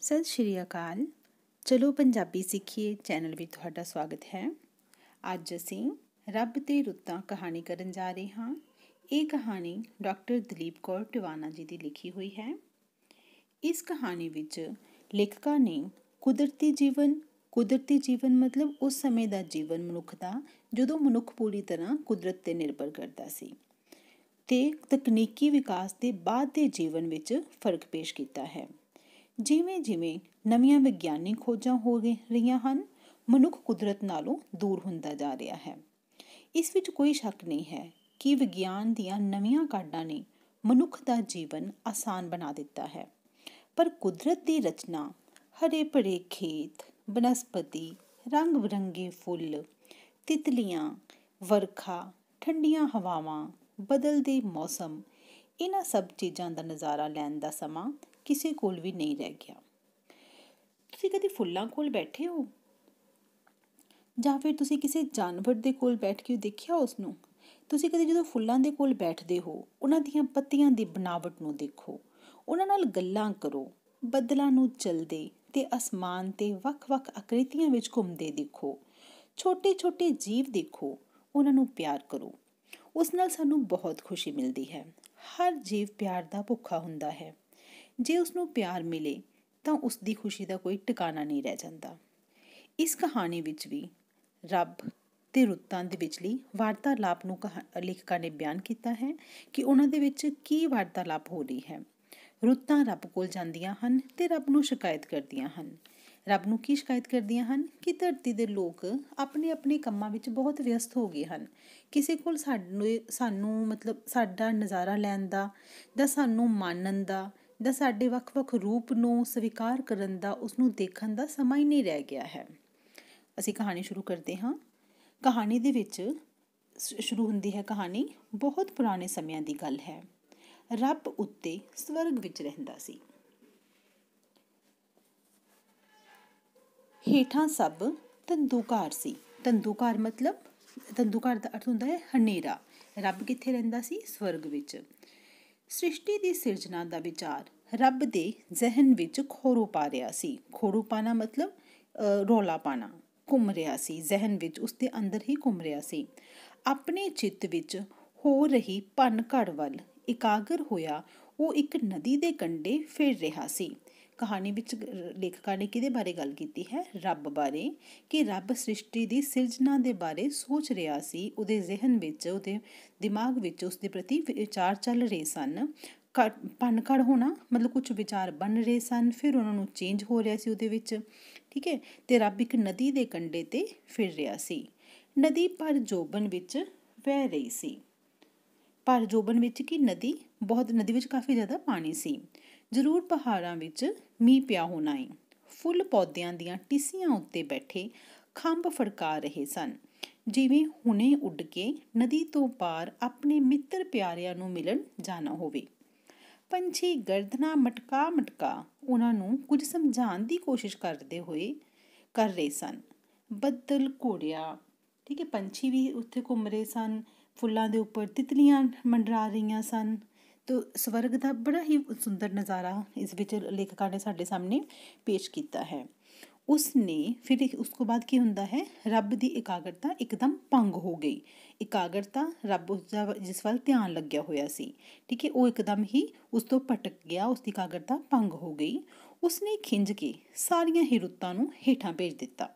ਸਤਿ ਸ਼੍ਰੀ ਅਕਾਲ। ਚਲੋ ਪੰਜਾਬੀ ਸਿੱਖੀਏ ਚੈਨਲ ਵਿੱਚ ਤੁਹਾਡਾ ਸਵਾਗਤ ਹੈ। ਅੱਜ ਅਸੀਂ ਰੱਬ ਤੇ ਰੁੱਤਾਂ ਕਹਾਣੀ ਕਰਨ ਜਾ ਰਹੇ ਹਾਂ। ਇਹ ਕਹਾਣੀ ਡਾਕਟਰ ਦਲੀਪ ਕੌਰ ਟਿਵਾਣਾ ਜੀ ਦੀ ਲਿਖੀ ਹੋਈ ਹੈ। ਇਸ ਕਹਾਣੀ ਵਿੱਚ ਲੇਖਕਾਂ ਨੇ ਕੁਦਰਤੀ ਜੀਵਨ ਮਤਲਬ ਉਸ ਸਮੇਂ ਦਾ ਜੀਵਨ ਮਨੁੱਖ ਦਾ ਜਦੋਂ ਮਨੁੱਖ ਪੂਰੀ ਤਰ੍ਹਾਂ ਕੁਦਰਤ ਤੇ ਨਿਰਭਰ ਕਰਦਾ ਸੀ, ਤੇ ਤਕਨੀਕੀ ਵਿਕਾਸ ਦੇ ਬਾਅਦ ਦੇ ਜੀਵਨ ਵਿੱਚ ਫਰਕ ਪੇਸ਼ ਕੀਤਾ ਹੈ। ਜਿਵੇਂ ਜਿਵੇਂ ਨਵੀਆਂ ਵਿਗਿਆਨਿਕ ਖੋਜਾਂ ਹੋ ਰਹੀਆਂ ਹਨ, ਮਨੁੱਖ ਕੁਦਰਤ ਨਾਲੋਂ ਦੂਰ ਹੁੰਦਾ ਜਾ ਰਿਹਾ ਹੈ। ਇਸ ਵਿੱਚ ਕੋਈ ਸ਼ੱਕ ਨਹੀਂ ਹੈ ਕਿ ਵਿਗਿਆਨ ਦੀਆਂ ਨਵੀਆਂ ਕਾਢਾਂ ਨੇ ਮਨੁੱਖ ਦਾ ਜੀਵਨ ਆਸਾਨ ਬਣਾ ਦਿੱਤਾ ਹੈ, ਪਰ ਕੁਦਰਤ ਦੀ ਰਚਨਾ, ਹਰੇ ਭਰੇ ਖੇਤ, ਬਨਸਪਤੀ, ਰੰਗ ਬਿਰੰਗੇ ਫੁੱਲ, ਤਿਤਲੀਆਂ, ਵਰਖਾ, ਠੰਡੀਆਂ ਹਵਾਵਾਂ, ਬਦਲਦੇ ਮੌਸਮ, ਇਹਨਾਂ ਸਭ ਚੀਜ਼ਾਂ ਦਾ ਨਜ਼ਾਰਾ ਲੈਣ ਦਾ ਸਮਾਂ ਕਿਸੇ ਕੋਲ ਵੀ ਨਹੀਂ ਰਹਿ ਗਿਆ। ਤੁਸੀਂ ਕਦੇ ਫੁੱਲਾਂ ਕੋਲ ਬੈਠੇ ਹੋ, ਜਾਂ ਫਿਰ ਤੁਸੀਂ ਕਿਸੇ ਜਾਨਵਰ ਦੇ ਕੋਲ ਬੈਠ ਕੇ ਦੇਖਿਆ ਉਸਨੂੰ? ਤੁਸੀਂ ਕਦੇ ਜਦੋਂ ਫੁੱਲਾਂ ਦੇ ਕੋਲ ਬੈਠਦੇ ਹੋ, ਉਹਨਾਂ ਦੀਆਂ ਪੱਤੀਆਂ ਦੀ ਬਣਾਵਟ ਨੂੰ ਦੇਖੋ, ਉਹਨਾਂ ਨਾਲ ਗੱਲਾਂ ਕਰੋ, ਬੱਦਲਾਂ ਨੂੰ ਚਲਦੇ ਤੇ ਅਸਮਾਨ ਤੇ ਵੱਖ-ਵੱਖ ਆਕ੍ਰਿਤੀਆਂ ਵਿੱਚ ਘੁੰਮਦੇ ਦੇਖੋ, ਛੋਟੇ-ਛੋਟੇ ਜੀਵ ਦੇਖੋ, ਉਹਨਾਂ ਨੂੰ ਪਿਆਰ ਕਰੋ। ਉਸ ਨਾਲ ਸਾਨੂੰ ਬਹੁਤ ਖੁਸ਼ੀ ਮਿਲਦੀ ਹੈ। ਹਰ ਜੀਵ ਪਿਆਰ ਦਾ ਭੁੱਖਾ ਹੁੰਦਾ ਹੈ। ਜੇ ਉਸਨੂੰ ਪਿਆਰ ਮਿਲੇ ਤਾਂ ਉਸਦੀ ਖੁਸ਼ੀ ਦਾ ਕੋਈ ਟਿਕਾਣਾ ਨਹੀਂ ਰਹਿ ਜਾਂਦਾ। ਇਸ ਕਹਾਣੀ ਵਿੱਚ ਵੀ ਰੱਬ ਤੇ ਰੁੱਤਾਂ ਦੇ ਵਿਚਲੀ ਵਾਰਤਾਲਾਪ ਨੂੰ ਲੇਖਕਾਂ ਨੇ ਬਿਆਨ ਕੀਤਾ ਹੈ ਕਿ ਉਹਨਾਂ ਦੇ ਵਿੱਚ ਕੀ ਵਾਰਤਾਲਾਪ ਹੋ ਰਹੀ ਹੈ। ਰੁੱਤਾਂ ਰੱਬ ਕੋਲ ਜਾਂਦੀਆਂ ਹਨ ਤੇ ਰੱਬ ਨੂੰ ਸ਼ਿਕਾਇਤ ਕਰਦੀਆਂ ਹਨ। ਰੱਬ ਨੂੰ ਕੀ ਸ਼ਿਕਾਇਤ ਕਰਦੀਆਂ ਹਨ ਕਿ ਧਰਤੀ ਦੇ ਲੋਕ ਆਪਣੇ ਆਪਣੇ ਕੰਮਾਂ ਵਿੱਚ ਬਹੁਤ ਵਿਅਸਤ ਹੋ ਗਏ ਹਨ। ਕਿਸੇ ਕੋਲ ਸਾਨੂੰ ਮਤਲਬ ਸਾਡਾ ਨਜ਼ਾਰਾ ਲੈਣ ਦਾ, ਜਾਂ ਸਾਨੂੰ ਮਾਣਨ ਦਾ, ਜਾਂ ਸਾਡੇ ਵੱਖ-ਵੱਖ ਰੂਪ ਨੂੰ ਸਵੀਕਾਰ ਕਰਨ ਦਾ, ਉਸਨੂੰ ਦੇਖਣ ਦਾ ਸਮਾਂ ਹੀ ਨਹੀਂ ਰਹਿ ਗਿਆ ਹੈ। ਅਸੀਂ ਕਹਾਣੀ ਸ਼ੁਰੂ ਕਰਦੇ ਹਾਂ। ਕਹਾਣੀ ਦੇ ਵਿੱਚ ਸ਼ੁਰੂ ਹੁੰਦੀ ਹੈ ਕਹਾਣੀ ਬਹੁਤ ਪੁਰਾਣੇ ਸਮਿਆਂ ਦੀ ਗੱਲ ਹੈ। ਰੱਬ ਉੱਤੇ ਸਵਰਗ ਵਿੱਚ ਰਹਿੰਦਾ ਸੀ। ਹੇਠਾਂ ਸਭ ਧੰਦੂਕਾਰ ਸੀ। ਧੰਦੂਕਾਰ ਦਾ ਅਰਥ ਹੁੰਦਾ ਹੈ ਹਨੇਰਾ। ਰੱਬ ਕਿੱਥੇ ਰਹਿੰਦਾ ਸੀ? ਸਵਰਗ ਵਿੱਚ। ਸ੍ਰਿਸ਼ਟੀ ਦੀ ਸਿਰਜਣਾ ਦਾ ਵਿਚਾਰ ਰੱਬ ਦੇ ਜ਼ਿਹਨ ਵਿੱਚ ਖੋਰੂ ਪਾ ਰਿਹਾ ਸੀ। ਖੋਰੂ ਪਾਣਾ ਮਤਲਬ ਰੌਲਾ ਪਾਣਾ, ਘੁੰਮ ਰਿਹਾ ਸੀ ਜ਼ਿਹਨ ਵਿੱਚ, ਉਸਦੇ ਅੰਦਰ ਹੀ ਘੁੰਮ ਰਿਹਾ ਸੀ। ਆਪਣੇ ਚਿੱਤ ਵਿੱਚ ਹੋ ਰਹੀ ਭੰਨ ਘੜ ਵੱਲ ਇਕਾਗਰ ਹੋਇਆ ਉਹ ਇੱਕ ਨਦੀ ਦੇ ਕੰਢੇ ਫਿਰ ਰਿਹਾ ਸੀ। ਕਹਾਣੀ ਵਿੱਚ ਲੇਖਕਾਂ ਨੇ ਕਿਹਦੇ ਬਾਰੇ ਗੱਲ ਕੀਤੀ ਹੈ? ਰੱਬ ਬਾਰੇ, ਕਿ ਰੱਬ ਸ੍ਰਿਸ਼ਟੀ ਦੀ ਸਿਰਜਣਾ ਦੇ ਬਾਰੇ ਸੋਚ ਰਿਹਾ ਸੀ। ਉਹਦੇ ਜ਼ਿਹਨ ਵਿੱਚ, ਉਹਦੇ ਦਿਮਾਗ ਵਿੱਚ ਉਸਦੇ ਪ੍ਰਤੀ ਵਿਚਾਰ ਚੱਲ ਰਹੇ ਸਨ। ਭੰਨ ਘੜ ਹੋਣਾ ਮਤਲਬ ਕੁਝ ਵਿਚਾਰ ਬਣ ਰਹੇ ਸਨ, ਫਿਰ ਉਹਨਾਂ ਨੂੰ ਚੇਂਜ ਹੋ ਰਿਹਾ ਸੀ ਉਹਦੇ ਵਿੱਚ, ਠੀਕ ਹੈ। ਤੇ ਰੱਬ ਇੱਕ ਨਦੀ ਦੇ ਕੰਢੇ ਤੇ ਫਿਰ ਰਿਹਾ ਸੀ। ਨਦੀ ਭਰ ਜੋਬਨ ਵਿੱਚ ਵਹਿ ਰਹੀ ਸੀ। ਭਰ ਜੋਬਨ ਵਿੱਚ ਕਿ ਨਦੀ ਵਿੱਚ ਕਾਫੀ ਜ਼ਿਆਦਾ ਪਾਣੀ ਸੀ। ਜ਼ਰੂਰ ਪਹਾੜਾਂ ਵਿੱਚ ਮੀਂਹ ਪਿਆ ਹੋਣਾ ਏ। ਫੁੱਲ ਪੌਦਿਆਂ ਦੀਆਂ ਟੀਸੀਆਂ ਉੱਤੇ ਬੈਠੇ ਖੰਭ ਫੜਕਾ ਰਹੇ ਸਨ, ਜਿਵੇਂ ਹੁਣੇ ਉੱਡ ਕੇ ਨਦੀ ਤੋਂ ਪਾਰ ਆਪਣੇ ਮਿੱਤਰ ਪਿਆਰਿਆਂ ਨੂੰ ਮਿਲਣ ਜਾਣਾ ਹੋਵੇ। ਪੰਛੀ ਗਰਦਨਾਂ ਮਟਕਾ ਉਹਨਾਂ ਨੂੰ ਕੁਝ ਸਮਝਾਉਣ ਦੀ ਕੋਸ਼ਿਸ਼ ਕਰ ਰਹੇ ਸਨ। ਬੱਦਲ ਘੋੜਿਆ, ਠੀਕ ਹੈ, ਪੰਛੀ ਵੀ ਉੱਥੇ ਘੁੰਮ ਰਹੇ ਸਨ। ਫੁੱਲਾਂ ਦੇ ਉੱਪਰ ਤਿਤਲੀਆਂ ਮੰਡਰਾ ਰਹੀਆਂ ਸਨ। ਤੋ ਸਵਰਗ ਦਾ ਬੜਾ ਹੀ ਸੁੰਦਰ ਨਜ਼ਾਰਾ ਇਸ ਵਿੱਚ ਲੇਖਕਾਂ ਨੇ ਸਾਡੇ ਸਾਹਮਣੇ ਪੇਸ਼ ਕੀਤਾ ਹੈ। ਉਸ ਤੋਂ ਬਾਅਦ ਕੀ ਹੁੰਦਾ ਹੈ? ਰੱਬ ਦੀ ਇਕਾਗਰਤਾ ਇੱਕਦਮ ਭੰਗ ਹੋ ਗਈ। ਇਕਾਗਰਤਾ, ਰੱਬ ਉਸਦਾ ਜਿਸ ਵੱਲ ਧਿਆਨ ਲੱਗਿਆ ਹੋਇਆ ਸੀ, ਠੀਕ ਹੈ, ਉਹ ਇੱਕਦਮ ਹੀ ਉਸ ਤੋਂ ਭਟਕ ਗਿਆ। ਉਸਦੀ ਇਕਾਗਰਤਾ ਭੰਗ ਹੋ ਗਈ। ਉਸਨੇ ਖਿੰਝ ਕੇ ਸਾਰੀਆਂ ਹੀ ਰੁੱਤਾਂ ਨੂੰ ਹੇਠਾਂ ਭੇਜ ਦਿੱਤਾ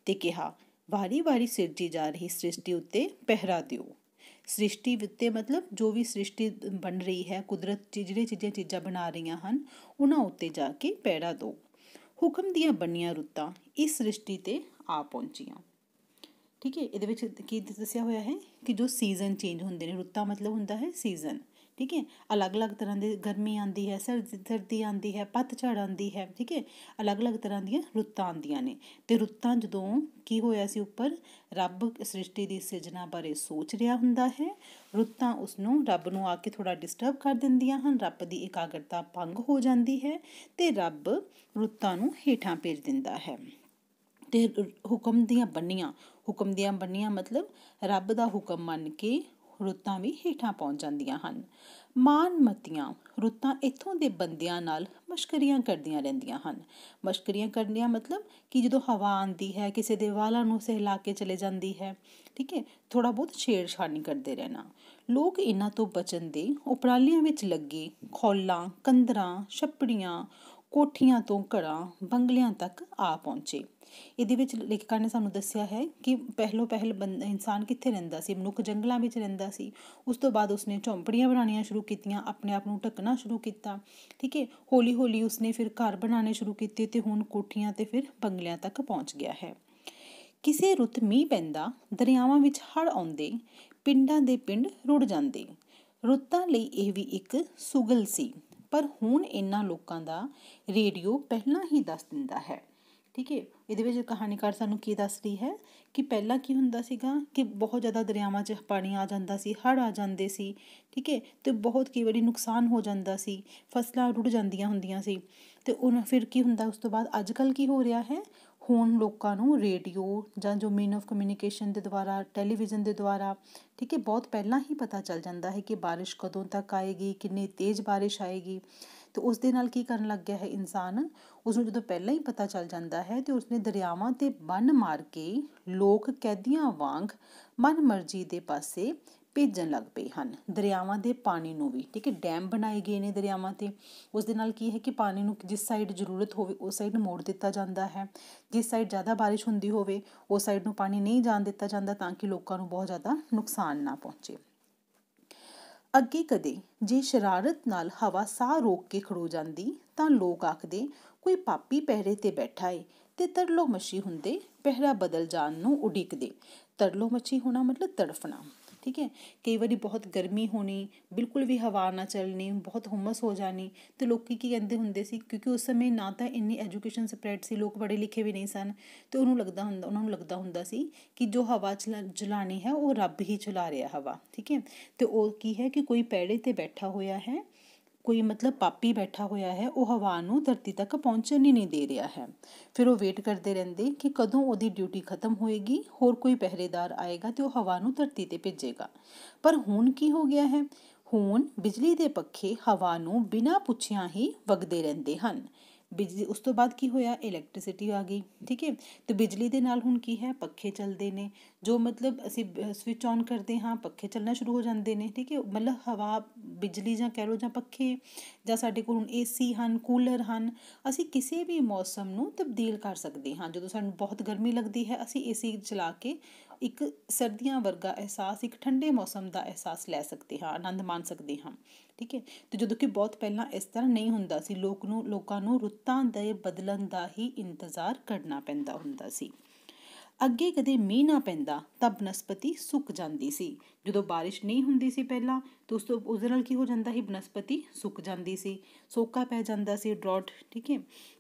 ਤੇ ਕਿਹਾ, ਵਾਰੀ-ਵਾਰੀ ਸਿਰਜੀ ਜਾ ਰਹੀ ਸ੍ਰਿਸ਼ਟੀ ਉੱਤੇ ਪਹਿਰਾ ਦਿਓ। ਸ੍ਰਿਸ਼ਟੀ ਉੱਤੇ ਮਤਲਬ ਜੋ ਵੀ ਸ੍ਰਿਸ਼ਟੀ ਬਣ ਰਹੀ ਹੈ, ਕੁਦਰਤ ਜਿਹੜੀਆਂ ਚੀਜ਼ਾਂ ਬਣਾ ਰਹੀਆਂ ਹਨ, ਉਹਨਾਂ ਉੱਤੇ ਜਾ ਕੇ ਪਹਿਰਾ ਦਿਓ। ਹੁਕਮ ਦੀਆਂ ਬਣੀਆਂ ਰੁੱਤਾਂ ਇਸ ਸ੍ਰਿਸ਼ਟੀ ਤੇ ਆ ਪਹੁੰਚੀਆਂ, ਠੀਕ ਹੈ। ਇਹਦੇ ਵਿੱਚ ਕੀ ਦੱਸਿਆ ਹੋਇਆ ਹੈ ਕਿ ਜੋ ਸੀਜ਼ਨ ਚੇਂਜ ਹੁੰਦੇ ਨੇ, ਰੁੱਤਾਂ ਮਤਲਬ ਹੁੰਦਾ ਹੈ ਸੀਜ਼ਨ, ਠੀਕ ਹੈ। ਅਲੱਗ-ਅਲੱਗ ਤਰ੍ਹਾਂ ਦੇ ਗਰਮੀ ਆਉਂਦੀ ਹੈ, ਸਰਦੀ ਆਉਂਦੀ ਹੈ, ਪੱਤਝੜ ਆਉਂਦੀ ਹੈ, ਠੀਕ ਹੈ। ਅਲੱਗ-ਅਲੱਗ ਤਰ੍ਹਾਂ ਦੀਆਂ ਰੁੱਤਾਂ ਆਉਂਦੀਆਂ ਨੇ। ਤੇ ਰੁੱਤਾਂ ਜਦੋਂ ਕੀ ਹੋਇਆ ਸੀ ਉੱਪਰ, ਰੱਬ ਸ੍ਰਿਸ਼ਟੀ ਦੀ ਸਿਰਜਣਾ ਬਾਰੇ ਸੋਚ ਰਿਹਾ ਹੁੰਦਾ ਹੈ। ਰੁੱਤਾਂ ਰੱਬ ਨੂੰ ਆ ਕੇ ਥੋੜ੍ਹਾ ਡਿਸਟਰਬ ਕਰ ਦਿੰਦੀਆਂ ਹਨ। ਰੱਬ ਦੀ ਇਕਾਗਰਤਾ ਭੰਗ ਹੋ ਜਾਂਦੀ ਹੈ ਤੇ ਰੱਬ ਰੁੱਤਾਂ ਨੂੰ ਹੇਠਾਂ ਭੇਜ ਦਿੰਦਾ ਹੈ। ਤੇ ਹੁਕਮ ਦੀਆਂ ਬੰਨੀਆਂ ਮਤਲਬ ਰੱਬ ਦਾ ਹੁਕਮ ਮੰਨ ਕੇ ਰੁੱਤਾਂ ਵੀ ਹੇਠਾਂ ਪਹੁੰਚ ਜਾਂਦੀਆਂ ਹਨ। ਮਾਨਮਤੀਆਂ ਰੁੱਤਾਂ ਇੱਥੋਂ ਦੇ ਬੰਦਿਆਂ ਨਾਲ ਮਸ਼ਕਰੀਆਂ ਕਰਦੀਆਂ ਰਹਿੰਦੀਆਂ ਹਨ। ਮਸ਼ਕਰੀਆਂ ਕਰਨੀਆਂ ਮਤਲਬ ਕਿ ਜਦੋਂ ਹਵਾ ਆਉਂਦੀ ਹੈ, ਕਿਸੇ ਦੇ ਵਾਲਾਂ ਨੂੰ ਸਹਿਲਾ ਕੇ ਚਲੇ ਜਾਂਦੀ ਹੈ, ਠੀਕ ਹੈ, ਥੋੜ੍ਹਾ ਬਹੁਤ ਛੇੜਛਾੜ ਕਰਦੇ ਰਹਿਣਾ। ਲੋਕ ਇਹਨਾਂ ਤੋਂ ਬਚਣ ਦੇ ਉਪਰਾਲਿਆਂ ਵਿੱਚ ਲੱਗੇ। ਖੌਲਾਂ, ਕੰਦਰਾਂ, ਛੱਪੜੀਆਂ, ਕੋਠੀਆਂ ਤੋਂ ਘਰਾਂ, ਬੰਗਲਿਆਂ ਤੱਕ ਆ ਪਹੁੰਚੇ। ਇਹਦੇ ਵਿੱਚ ਲੇਖਕਾਂ ਨੇ ਸਾਨੂੰ ਦੱਸਿਆ ਹੈ ਕਿ ਪਹਿਲੋਂ ਇਨਸਾਨ ਕਿੱਥੇ ਰਹਿੰਦਾ ਸੀ? ਮਨੁੱਖ ਜੰਗਲਾਂ ਵਿੱਚ ਰਹਿੰਦਾ ਸੀ। ਉਸ ਤੋਂ ਬਾਅਦ ਉਸਨੇ ਝੌਂਪੜੀਆਂ ਬਣਾਉਣੀਆਂ ਸ਼ੁਰੂ ਕੀਤੀਆਂ, ਆਪਣੇ ਆਪ ਨੂੰ ਢੱਕਣਾ ਸ਼ੁਰੂ ਕੀਤਾ, ਠੀਕ ਹੈ। ਹੌਲੀ ਹੌਲੀ ਉਸਨੇ ਫਿਰ ਘਰ ਬਣਾਉਣੇ ਸ਼ੁਰੂ ਕੀਤੇ ਅਤੇ ਹੁਣ ਕੋਠੀਆਂ ਅਤੇ ਫਿਰ ਬੰਗਲਿਆਂ ਤੱਕ ਪਹੁੰਚ ਗਿਆ ਹੈ। ਕਿਸੇ ਰੁੱਤ ਮੀਂਹ ਪੈਂਦਾ, ਦਰਿਆਵਾਂ ਵਿੱਚ ਹੜ੍ਹ ਆਉਂਦੇ, ਪਿੰਡਾਂ ਦੇ ਪਿੰਡ ਰੁੜ ਜਾਂਦੇ। ਰੁੱਤਾਂ ਲਈ ਇਹ ਵੀ ਇੱਕ ਸੁਗਲ ਸੀ, ਪਰ ਹੁਣ ਇਹਨਾਂ ਲੋਕਾਂ ਦਾ ਰੇਡੀਓ ਪਹਿਲਾਂ ਹੀ ਦੱਸ ਦਿੰਦਾ ਹੈ, ਠੀਕ ਹੈ। ਇਹਦੇ ਵਿੱਚ ਕਹਾਣੀਕਾਰ ਸਾਨੂੰ ਕੀ ਦੱਸ ਰਹੀ ਹੈ ਕਿ ਪਹਿਲਾਂ ਕੀ ਹੁੰਦਾ ਸੀਗਾ ਕਿ ਬਹੁਤ ਜ਼ਿਆਦਾ ਦਰਿਆਵਾਂ 'ਚ ਪਾਣੀ ਆ ਜਾਂਦਾ ਸੀ, ਹੜ੍ਹ ਆ ਜਾਂਦੇ ਸੀ, ਠੀਕ ਹੈ, ਅਤੇ ਬਹੁਤ ਕਈ ਵਾਰੀ ਨੁਕਸਾਨ ਹੋ ਜਾਂਦਾ ਸੀ, ਫਸਲਾਂ ਰੁੜ ਜਾਂਦੀਆਂ ਹੁੰਦੀਆਂ ਸੀ। ਅਤੇ ਹੁਣ ਫਿਰ ਕੀ ਹੁੰਦਾ ਉਸ ਤੋਂ ਬਾਅਦ? ਅੱਜ ਕੱਲ੍ਹ ਕੀ ਹੋ ਰਿਹਾ ਹੈ? ਹੁਣ ਲੋਕਾਂ ਨੂੰ ਰੇਡੀਓ ਜਾਂ ਜੋ ਮੀਨ ਆਫ ਕਮਿਊਨੀਕੇਸ਼ਨ ਦੇ ਦੁਆਰਾ, ਟੈਲੀਵਿਜ਼ਨ ਦੇ ਦੁਆਰਾ, ਠੀਕ ਹੈ, ਬਹੁਤ ਪਹਿਲਾਂ ਹੀ ਪਤਾ ਚੱਲ ਜਾਂਦਾ ਹੈ ਕਿ ਬਾਰਿਸ਼ ਕਦੋਂ ਤੱਕ ਆਏਗੀ, ਕਿੰਨੀ ਤੇਜ਼ ਬਾਰਿਸ਼ ਆਏਗੀ। ਅਤੇ ਉਸ ਦੇ ਨਾਲ ਕੀ ਕਰਨ ਲੱਗ ਗਿਆ ਹੈ ਇਨਸਾਨ? ਉਸਨੂੰ ਜਦੋਂ ਪਹਿਲਾਂ ਹੀ ਪਤਾ ਚੱਲ ਜਾਂਦਾ ਹੈ ਅਤੇ ਉਸਨੇ ਦਰਿਆਵਾਂ 'ਤੇ ਬੰਨ੍ਹ ਮਾਰ ਕੇ ਲੋਕ ਕੈਦੀਆਂ ਵਾਂਗ ਮਨ ਮਰਜ਼ੀ ਦੇ ਪਾਸੇ ਭੇਜਣ ਲੱਗ ਪਏ ਹਨ। ਦਰਿਆਵਾਂ ਦੇ ਪਾਣੀ ਨੂੰ ਵੀ, ਠੀਕ ਹੈ, ਡੈਮ ਬਣਾਏ ਗਏ ਨੇ ਦਰਿਆਵਾਂ 'ਤੇ। ਉਸ ਦੇ ਨਾਲ ਕੀ ਹੈ ਕਿ ਪਾਣੀ ਨੂੰ ਜਿਸ ਸਾਈਡ ਜ਼ਰੂਰਤ ਹੋਵੇ ਉਸ ਸਾਈਡ ਮੋੜ ਦਿੱਤਾ ਜਾਂਦਾ ਹੈ। ਜਿਸ ਸਾਈਡ ਜ਼ਿਆਦਾ ਬਾਰਿਸ਼ ਹੁੰਦੀ ਹੋਵੇ ਉਸ ਸਾਈਡ ਨੂੰ ਪਾਣੀ ਨਹੀਂ ਜਾਣ ਦਿੱਤਾ ਜਾਂਦਾ, ਤਾਂ ਕਿ ਲੋਕਾਂ ਨੂੰ ਬਹੁਤ ਜ਼ਿਆਦਾ ਨੁਕਸਾਨ ਨਾ ਪਹੁੰਚੇ। ਅੱਗੇ ਕਦੇ ਜੇ ਸ਼ਰਾਰਤ ਨਾਲ ਹਵਾ ਸਾਹ ਰੋਕ ਕੇ ਖੜੋ ਜਾਂਦੀ ਤਾਂ ਲੋਕ ਆਖਦੇ ਕੋਈ ਪਾਪੀ ਪਹਿਰੇ 'ਤੇ ਬੈਠਾ ਏ, ਅਤੇ ਤਰਲੋ ਮੱਛੀ ਹੁੰਦੇ ਪਹਿਰਾ ਬਦਲ ਜਾਣ ਨੂੰ ਉਡੀਕਦੇ। ਤਰਲੋ ਮੱਛੀ ਹੋਣਾ ਮਤਲਬ ਤੜਫਣਾ, ਠੀਕ ਹੈ। ਕਈ ਵਾਰੀ ਬਹੁਤ ਗਰਮੀ ਹੋਣੀ, ਬਿਲਕੁਲ ਵੀ ਹਵਾ ਨਾ ਚੱਲਣੀ, ਬਹੁਤ ਹੁਮਸ ਹੋ ਜਾਣੀ, ਅਤੇ ਲੋਕ ਕੀ ਕਹਿੰਦੇ ਹੁੰਦੇ ਸੀ, ਕਿਉਂਕਿ ਉਸ ਸਮੇਂ ਨਾ ਤਾਂ ਇੰਨੀ ਐਜੂਕੇਸ਼ਨ ਸਪਰੈਡ ਸੀ, ਲੋਕ ਪੜ੍ਹੇ ਲਿਖੇ ਵੀ ਨਹੀਂ ਸਨ, ਅਤੇ ਉਹਨਾਂ ਨੂੰ ਲੱਗਦਾ ਹੁੰਦਾ ਸੀ ਕਿ ਜੋ ਹਵਾ ਚਲਾਉਣੀ ਹੈ ਉਹ ਰੱਬ ਹੀ ਚਲਾ ਰਿਹਾ ਹਵਾ, ਠੀਕ ਹੈ। ਅਤੇ ਉਹ ਕੀ ਹੈ ਕਿ ਕੋਈ ਪੈੜੇ 'ਤੇ ਬੈਠਾ ਹੋਇਆ ਹੈ, ਕੋਈ ਮਤਲਬ ਪਾਪੀ ਬੈਠਾ ਹੋਇਆ ਹੈ, ਉਹ ਹਵਾ ਨੂੰ ਧਰਤੀ ਤੱਕ ਪਹੁੰਚਣ ਹੀ ਨਹੀਂ ਦੇ ਰਿਹਾ ਹੈ। ਫਿਰ ਉਹ ਵੇਟ ਕਰਦੇ ਰਹਿੰਦੇ ਕਿ ਕਦੋਂ ਉਹਦੀ ਡਿਊਟੀ ਖਤਮ ਹੋਏਗੀ, ਹੋਰ ਕੋਈ ਪਹਿਰੇਦਾਰ ਆਏਗਾ ਅਤੇ ਉਹ ਹਵਾ ਨੂੰ ਧਰਤੀ 'ਤੇ ਭੇਜੇਗਾ। ਪਰ ਹੁਣ ਕੀ ਹੋ ਗਿਆ ਹੈ? ਹੁਣ ਬਿਜਲੀ ਦੇ ਪੱਖੇ ਹਵਾ ਨੂੰ ਬਿਨਾਂ ਪੁੱਛਿਆਂ ਹੀ ਵਗਦੇ ਰਹਿੰਦੇ ਹਨ। ਉਸ ਤੋਂ ਬਾਅਦ ਕੀ ਹੋਇਆ? ਇਲੈਕਟ੍ਰੀਸਿਟੀ ਆ ਗਈ, ਠੀਕ ਹੈ। ਅਤੇ ਬਿਜਲੀ ਦੇ ਨਾਲ ਹੁਣ ਕੀ ਹੈ? ਪੱਖੇ ਚੱਲਦੇ ਨੇ, ਜੋ ਮਤਲਬ ਅਸੀਂ ਸਵਿਚ ਔਨ ਕਰਦੇ ਹਾਂ, ਪੱਖੇ ਚੱਲਣਾ ਸ਼ੁਰੂ ਹੋ ਜਾਂਦੇ ਨੇ, ਠੀਕ ਹੈ। ਮਤਲਬ ਹਵਾ, ਬਿਜਲੀ ਜਾਂ ਕਹਿ ਲਓ ਜਾਂ ਪੱਖੇ, ਜਾਂ ਸਾਡੇ ਕੋਲ ਹੁਣ AC ਹਨ, ਕੂਲਰ ਹਨ, ਅਸੀਂ ਕਿਸੇ ਵੀ ਮੌਸਮ ਨੂੰ ਤਬਦੀਲ ਕਰ ਸਕਦੇ ਹਾਂ। ਜਦੋਂ ਸਾਨੂੰ ਬਹੁਤ ਗਰਮੀ ਲੱਗਦੀ ਹੈ ਅਸੀਂ AC ਚਲਾ ਕੇ ਇੱਕ ਸਰਦੀਆਂ ਵਰਗਾ ਅਹਿਸਾਸ, ਇੱਕ ਠੰਡੇ ਮੌਸਮ ਦਾ ਅਹਿਸਾਸ ਲੈ ਸਕਦੇ ਹਾਂ, ਆਨੰਦ ਮਾਣ ਸਕਦੇ ਹਾਂ, ਠੀਕ ਹੈ। ਅਤੇ ਜਦੋਂ ਕਿ ਬਹੁਤ ਪਹਿਲਾਂ ਇਸ ਤਰ੍ਹਾਂ ਨਹੀਂ ਹੁੰਦਾ ਸੀ, ਲੋਕਾਂ ਨੂੰ ਰੁੱਤਾਂ ਦੇ ਬਦਲਣ ਦਾ ਹੀ ਇੰਤਜ਼ਾਰ ਕਰਨਾ ਪੈਂਦਾ ਹੁੰਦਾ ਸੀ। ਅੱਗੇ ਕਦੇ ਮੀਂਹ ਨਾ ਪੈਂਦਾ ਤਾਂ ਬਨਸਪਤੀ ਸੁੱਕ ਜਾਂਦੀ ਸੀ। ਜਦੋਂ ਬਾਰਿਸ਼ ਨਹੀਂ ਹੁੰਦੀ ਸੀ ਪਹਿਲਾਂ ਤਾਂ ਉਸਦੇ ਨਾਲ ਕੀ ਹੋ ਜਾਂਦਾ ਸੀ? ਬਨਸਪਤੀ ਸੁੱਕ ਜਾਂਦੀ ਸੀ, ਸੋਕਾ ਪੈ ਜਾਂਦਾ ਸੀ, ਡਰੌਟ, ਠੀਕ ਹੈ।